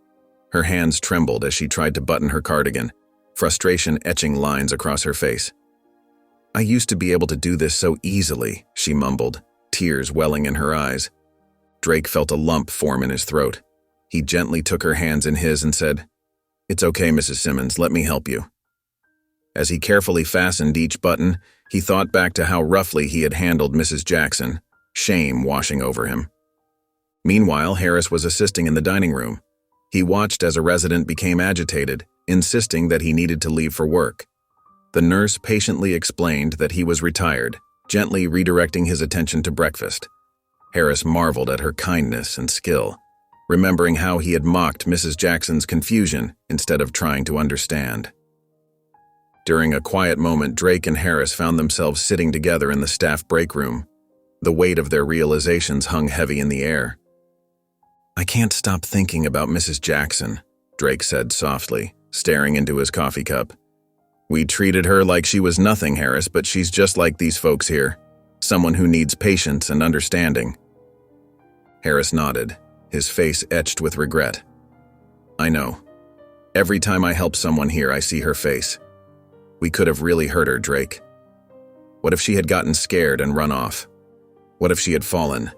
Her hands trembled as she tried to button her cardigan, frustration etching lines across her face. "I used to be able to do this so easily," she mumbled, tears welling in her eyes. Drake felt a lump form in his throat. He gently took her hands in his and said, "It's okay, Mrs. Simmons, let me help you." As he carefully fastened each button, he thought back to how roughly he had handled Mrs. Jackson, shame washing over him. Meanwhile, Harris was assisting in the dining room. He watched as a resident became agitated, insisting that he needed to leave for work. The nurse patiently explained that he was retired, gently redirecting his attention to breakfast. Harris marveled at her kindness and skill, remembering how he had mocked Mrs. Jackson's confusion instead of trying to understand. During a quiet moment, Drake and Harris found themselves sitting together in the staff break room. The weight of their realizations hung heavy in the air. "I can't stop thinking about Mrs. Jackson," Drake said softly, staring into his coffee cup. "We treated her like she was nothing, Harris, but she's just like these folks here, someone who needs patience and understanding." Harris nodded, his face etched with regret. "I know. Every time I help someone here, I see her face. We could have really hurt her, Drake. What if she had gotten scared and run off? What if she had fallen?"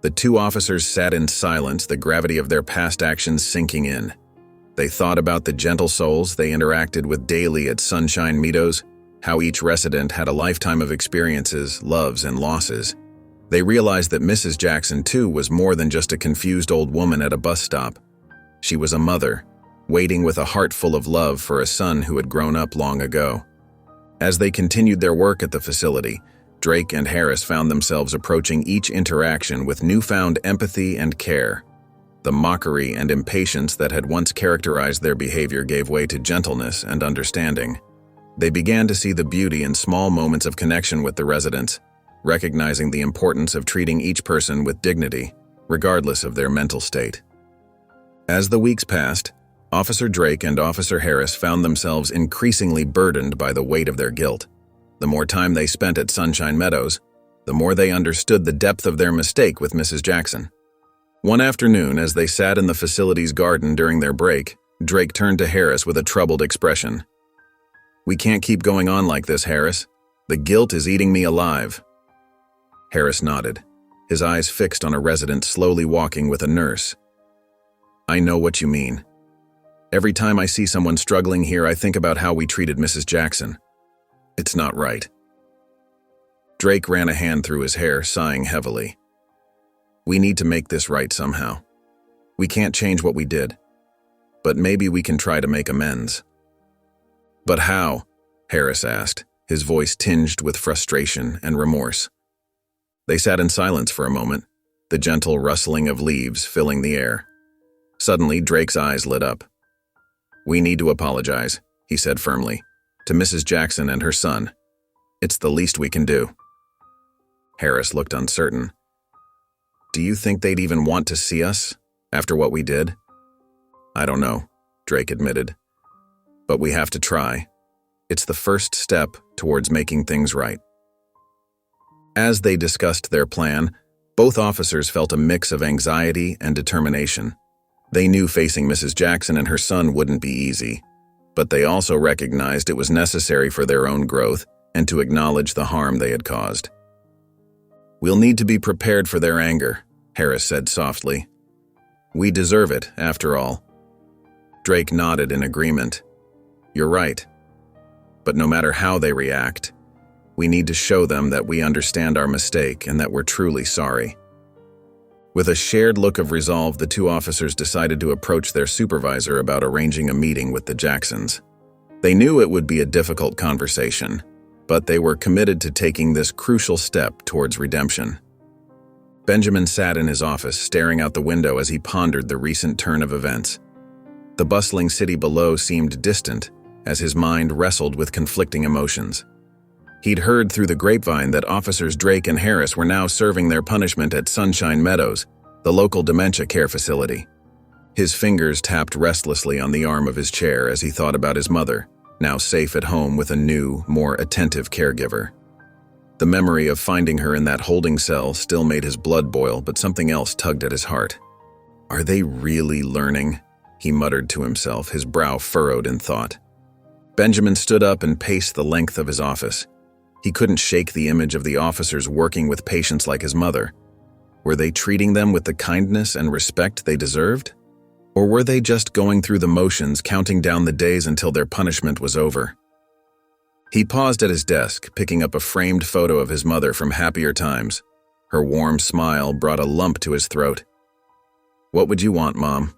The two officers sat in silence, the gravity of their past actions sinking in. They thought about the gentle souls they interacted with daily at Sunshine Meadows, how each resident had a lifetime of experiences, loves, and losses. They realized that Mrs. Jackson, too, was more than just a confused old woman at a bus stop. She was a mother, waiting with a heart full of love for a son who had grown up long ago. As they continued their work at the facility, Drake and Harris found themselves approaching each interaction with newfound empathy and care. The mockery and impatience that had once characterized their behavior gave way to gentleness and understanding. They began to see the beauty in small moments of connection with the residents, recognizing the importance of treating each person with dignity, regardless of their mental state. As the weeks passed, Officer Drake and Officer Harris found themselves increasingly burdened by the weight of their guilt. The more time they spent at Sunshine Meadows, the more they understood the depth of their mistake with Mrs. Jackson. One afternoon, as they sat in the facility's garden during their break, Drake turned to Harris with a troubled expression. "We can't keep going on like this, Harris. The guilt is eating me alive." Harris nodded, his eyes fixed on a resident slowly walking with a nurse. "I know what you mean. Every time I see someone struggling here, I think about how we treated Mrs. Jackson. It's not right." Drake ran a hand through his hair, sighing heavily. "We need to make this right somehow. We can't change what we did, but maybe we can try to make amends." "But how?" Harris asked, his voice tinged with frustration and remorse. They sat in silence for a moment, the gentle rustling of leaves filling the air. Suddenly, Drake's eyes lit up. "We need to apologize," he said firmly, "to Mrs. Jackson and her son. It's the least we can do." Harris looked uncertain. "Do you think they'd even want to see us, after what we did?" "I don't know," Drake admitted. "But we have to try. It's the first step towards making things right." As they discussed their plan, Both officers felt a mix of anxiety and determination. They knew facing Mrs. Jackson and her son wouldn't be easy, but they also recognized it was necessary for their own growth and to acknowledge the harm they had caused. "We'll need to be prepared for their anger," Harris said softly. "We deserve it, after all." Drake nodded in agreement. "You're right. But no matter how they react, we need to show them that we understand our mistake and that we're truly sorry." With a shared look of resolve, the two officers decided to approach their supervisor about arranging a meeting with the Jacksons. They knew it would be a difficult conversation, but they were committed to taking this crucial step towards redemption. Benjamin sat in his office, staring out the window as he pondered the recent turn of events. The bustling city below seemed distant as his mind wrestled with conflicting emotions. He'd heard through the grapevine that Officers Drake and Harris were now serving their punishment at Sunshine Meadows, the local dementia care facility. His fingers tapped restlessly on the arm of his chair as he thought about his mother, now safe at home with a new, more attentive caregiver. The memory of finding her in that holding cell still made his blood boil, but something else tugged at his heart. "Are they really learning?" he muttered to himself, his brow furrowed in thought. Benjamin stood up and paced the length of his office. He couldn't shake the image of the officers working with patients like his mother. Were they treating them with the kindness and respect they deserved? Or were they just going through the motions, counting down the days until their punishment was over? He paused at his desk, picking up a framed photo of his mother from happier times. Her warm smile brought a lump to his throat. "What would you want, Mom?"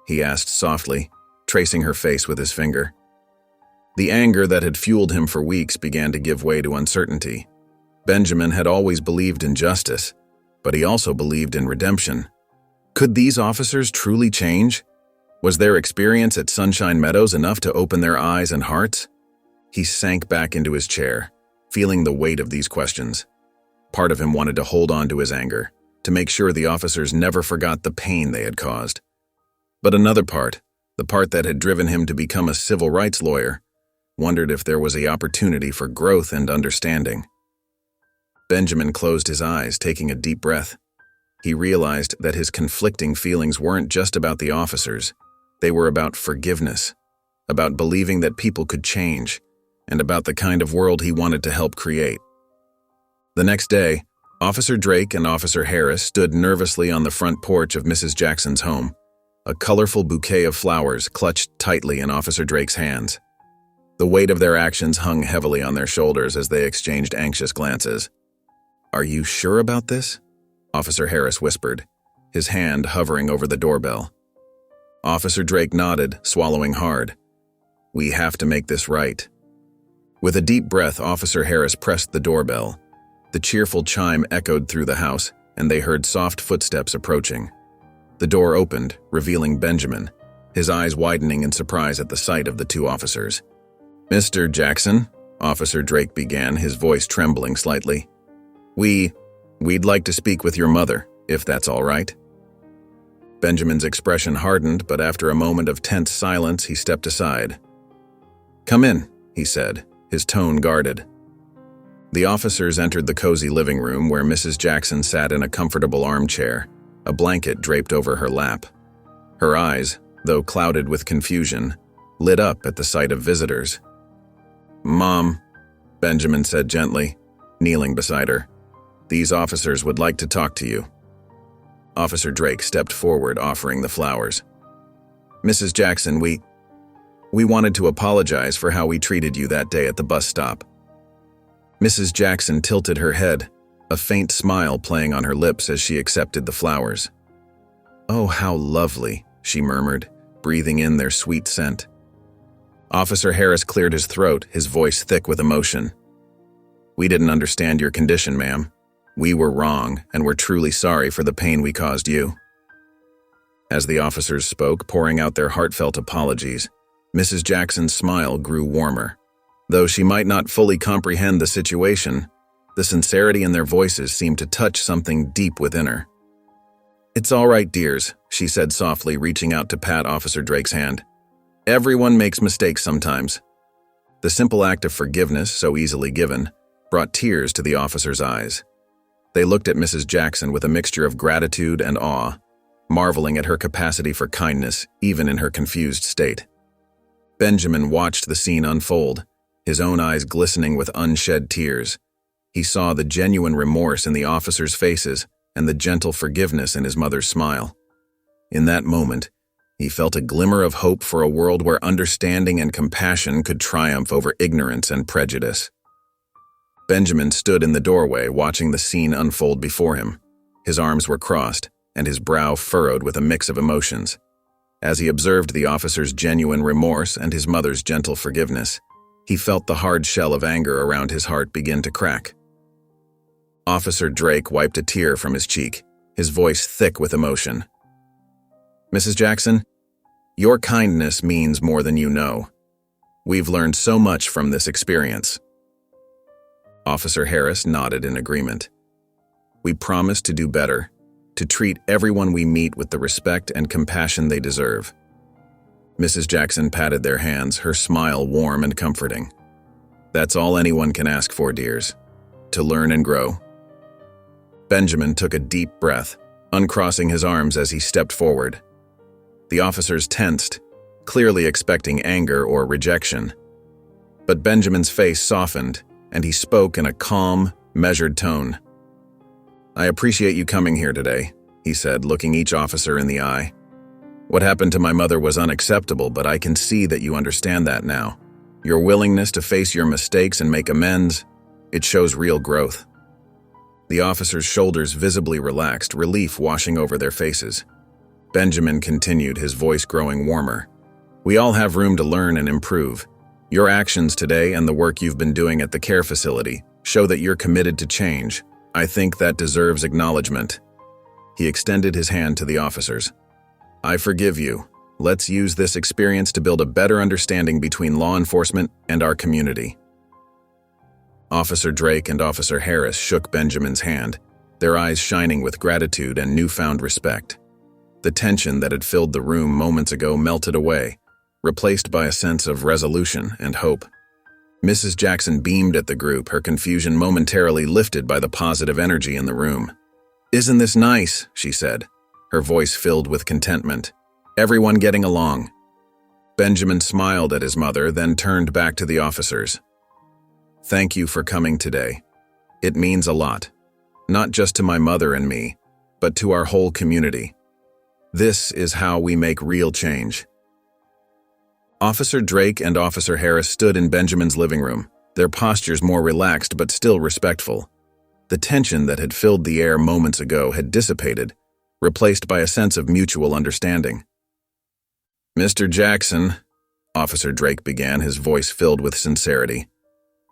he asked softly, tracing her face with his finger. The anger that had fueled him for weeks began to give way to uncertainty. Benjamin had always believed in justice, but he also believed in redemption. Could these officers truly change? Was their experience at Sunshine Meadows enough to open their eyes and hearts? He sank back into his chair, feeling the weight of these questions. Part of him wanted to hold on to his anger, to make sure the officers never forgot the pain they had caused. But another part, the part that had driven him to become a civil rights lawyer, wondered if there was an opportunity for growth and understanding. Benjamin closed his eyes, taking a deep breath. He realized that his conflicting feelings weren't just about the officers. They were about forgiveness, about believing that people could change, and about the kind of world he wanted to help create. The next day, Officer Drake and Officer Harris stood nervously on the front porch of Mrs. Jackson's home, a colorful bouquet of flowers clutched tightly in Officer Drake's hands. The weight of their actions hung heavily on their shoulders as they exchanged anxious glances. "Are you sure about this?" Officer Harris whispered, his hand hovering over the doorbell. Officer Drake nodded, swallowing hard. "We have to make this right." With a deep breath, Officer Harris pressed the doorbell. The cheerful chime echoed through the house, and they heard soft footsteps approaching. The door opened, revealing Benjamin, his eyes widening in surprise at the sight of the two officers. "Mr. Jackson," Officer Drake began, his voice trembling slightly. We'd like to speak with your mother, if that's all right." Benjamin's expression hardened, but after a moment of tense silence, he stepped aside. "Come in," he said, his tone guarded. The officers entered the cozy living room where Mrs. Jackson sat in a comfortable armchair, a blanket draped over her lap. Her eyes, though clouded with confusion, lit up at the sight of visitors. "Mom," Benjamin said gently, kneeling beside her, "these officers would like to talk to you." Officer Drake stepped forward, offering the flowers. "Mrs. Jackson, we wanted to apologize for how we treated you that day at the bus stop." Mrs. Jackson tilted her head, a faint smile playing on her lips as she accepted the flowers. "Oh, how lovely," she murmured, breathing in their sweet scent. Officer Harris cleared his throat, his voice thick with emotion. "We didn't understand your condition, ma'am. We were wrong, and we're truly sorry for the pain we caused you." As the officers spoke, pouring out their heartfelt apologies, Mrs. Jackson's smile grew warmer. Though she might not fully comprehend the situation, the sincerity in their voices seemed to touch something deep within her. "It's all right, dears," she said softly, reaching out to pat Officer Drake's hand. "Everyone makes mistakes sometimes." The simple act of forgiveness, so easily given, brought tears to the officer's eyes. They looked at Mrs. Jackson with a mixture of gratitude and awe, marveling at her capacity for kindness even in her confused state. Benjamin watched the scene unfold, his own eyes glistening with unshed tears. He saw the genuine remorse in the officers' faces and the gentle forgiveness in his mother's smile. In that moment, he felt a glimmer of hope for a world where understanding and compassion could triumph over ignorance and prejudice. Benjamin stood in the doorway watching the scene unfold before him. His arms were crossed, and his brow furrowed with a mix of emotions. As he observed the officer's genuine remorse and his mother's gentle forgiveness, he felt the hard shell of anger around his heart begin to crack. Officer Drake wiped a tear from his cheek, his voice thick with emotion. "Mrs. Jackson, your kindness means more than you know. We've learned so much from this experience." Officer Harris nodded in agreement. "We promise to do better, to treat everyone we meet with the respect and compassion they deserve." Mrs. Jackson patted their hands, her smile warm and comforting. "That's all anyone can ask for, dears, to learn and grow." Benjamin took a deep breath, uncrossing his arms as he stepped forward. The officers tensed, clearly expecting anger or rejection. But Benjamin's face softened, and he spoke in a calm, measured tone. "I appreciate you coming here today," he said, looking each officer in the eye. "What happened to my mother was unacceptable, but I can see that you understand that now. Your willingness to face your mistakes and make amends, it shows real growth." The officers' shoulders visibly relaxed, relief washing over their faces. Benjamin continued, his voice growing warmer. "We all have room to learn and improve. Your actions today and the work you've been doing at the care facility show that you're committed to change. I think that deserves acknowledgement." He extended his hand to the officers. "I forgive you. Let's use this experience to build a better understanding between law enforcement and our community." Officer Drake and Officer Harris shook Benjamin's hand, their eyes shining with gratitude and newfound respect. The tension that had filled the room moments ago melted away, replaced by a sense of resolution and hope. Mrs. Jackson beamed at the group, her confusion momentarily lifted by the positive energy in the room. "Isn't this nice?" she said, her voice filled with contentment. "Everyone getting along." Benjamin smiled at his mother, then turned back to the officers. "Thank you for coming today. It means a lot, not just to my mother and me, but to our whole community. This is how we make real change." Officer Drake and Officer Harris stood in Benjamin's living room, their postures more relaxed but still respectful. The tension that had filled the air moments ago had dissipated, replaced by a sense of mutual understanding. "Mr. Jackson," Officer Drake began, his voice filled with sincerity,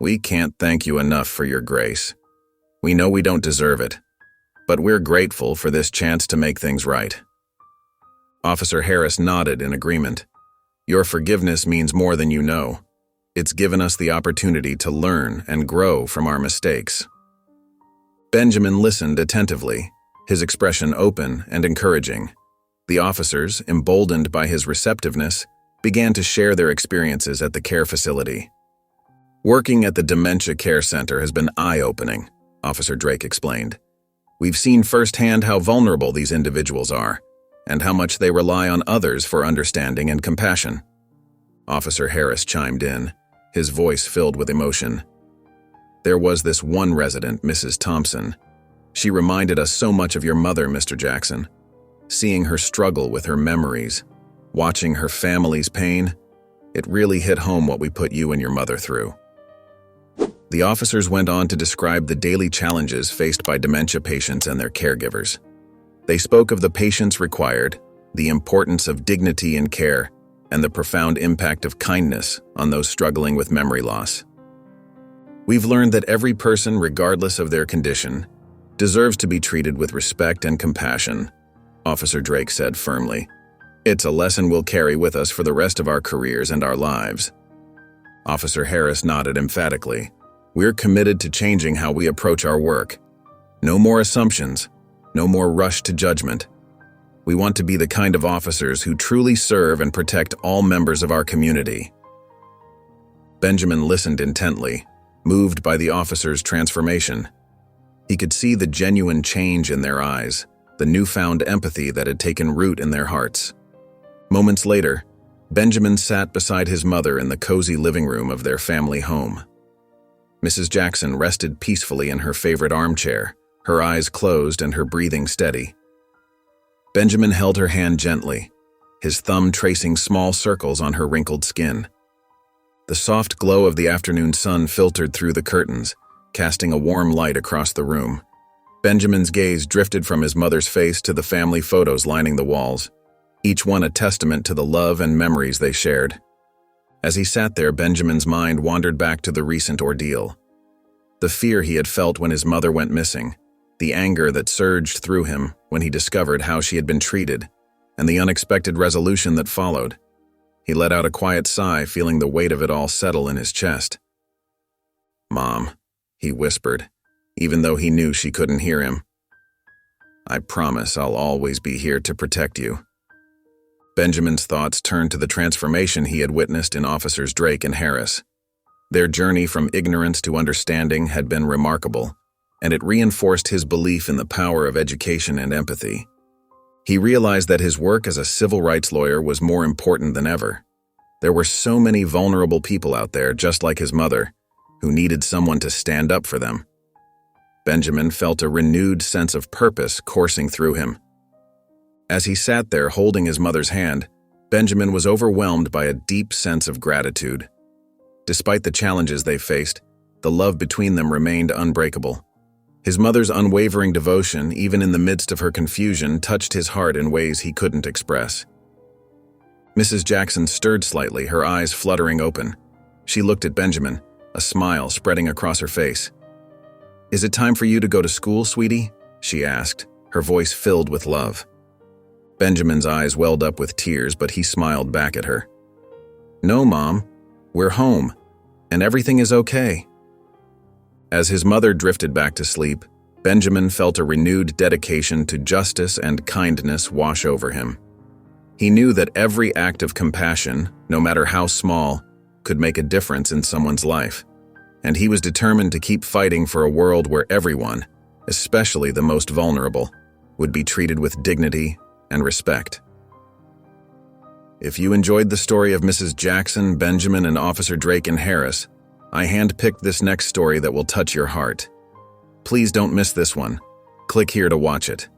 "we can't thank you enough for your grace. We know we don't deserve it, but we're grateful for this chance to make things right." Officer Harris nodded in agreement. "Your forgiveness means more than you know. It's given us the opportunity to learn and grow from our mistakes." Benjamin listened attentively, his expression open and encouraging. The officers, emboldened by his receptiveness, began to share their experiences at the care facility. "Working at the Dementia Care Center has been eye-opening," Officer Drake explained. "We've seen firsthand how vulnerable these individuals are, and how much they rely on others for understanding and compassion." Officer Harris chimed in, his voice filled with emotion. "There was this one resident, Mrs. Thompson. She reminded us so much of your mother, Mr. Jackson. Seeing her struggle with her memories, watching her family's pain, it really hit home what we put you and your mother through." The officers went on to describe the daily challenges faced by dementia patients and their caregivers. They spoke of the patience required, the importance of dignity in care, and the profound impact of kindness on those struggling with memory loss. "We've learned that every person, regardless of their condition, deserves to be treated with respect and compassion," Officer Drake said firmly. "It's a lesson we'll carry with us for the rest of our careers and our lives." Officer Harris nodded emphatically. "We're committed to changing how we approach our work. No more assumptions, no more rush to judgment. We want to be the kind of officers who truly serve and protect all members of our community." Benjamin listened intently, moved by the officer's transformation. He could see the genuine change in their eyes, the newfound empathy that had taken root in their hearts. Moments later, Benjamin sat beside his mother in the cozy living room of their family home. Mrs. Jackson rested peacefully in her favorite armchair, her eyes closed and her breathing steady. Benjamin held her hand gently, his thumb tracing small circles on her wrinkled skin. The soft glow of the afternoon sun filtered through the curtains, casting a warm light across the room. Benjamin's gaze drifted from his mother's face to the family photos lining the walls, each one a testament to the love and memories they shared. As he sat there, Benjamin's mind wandered back to the recent ordeal. The fear he had felt when his mother went missing, the anger that surged through him when he discovered how she had been treated, and the unexpected resolution that followed. He let out a quiet sigh, feeling the weight of it all settle in his chest. "Mom," he whispered, even though he knew she couldn't hear him. "I promise I'll always be here to protect you." Benjamin's thoughts turned to the transformation he had witnessed in Officers Drake and Harris. Their journey from ignorance to understanding had been remarkable, and it reinforced his belief in the power of education and empathy. He realized that his work as a civil rights lawyer was more important than ever. There were so many vulnerable people out there, just like his mother, who needed someone to stand up for them. Benjamin felt a renewed sense of purpose coursing through him. As he sat there holding his mother's hand, Benjamin was overwhelmed by a deep sense of gratitude. Despite the challenges they faced, the love between them remained unbreakable. His mother's unwavering devotion, even in the midst of her confusion, touched his heart in ways he couldn't express. Mrs. Jackson stirred slightly, her eyes fluttering open. She looked at Benjamin, a smile spreading across her face. "Is it time for you to go to school, sweetie?" she asked, her voice filled with love. Benjamin's eyes welled up with tears, but he smiled back at her. "No, Mom. We're home, and everything is okay." As his mother drifted back to sleep, Benjamin felt a renewed dedication to justice and kindness wash over him. He knew that every act of compassion, no matter how small, could make a difference in someone's life, and he was determined to keep fighting for a world where everyone, especially the most vulnerable, would be treated with dignity and respect. If you enjoyed the story of Mrs. Jackson, Benjamin, and Officer Drake and Harris, I handpicked this next story that will touch your heart. Please don't miss this one. Click here to watch it.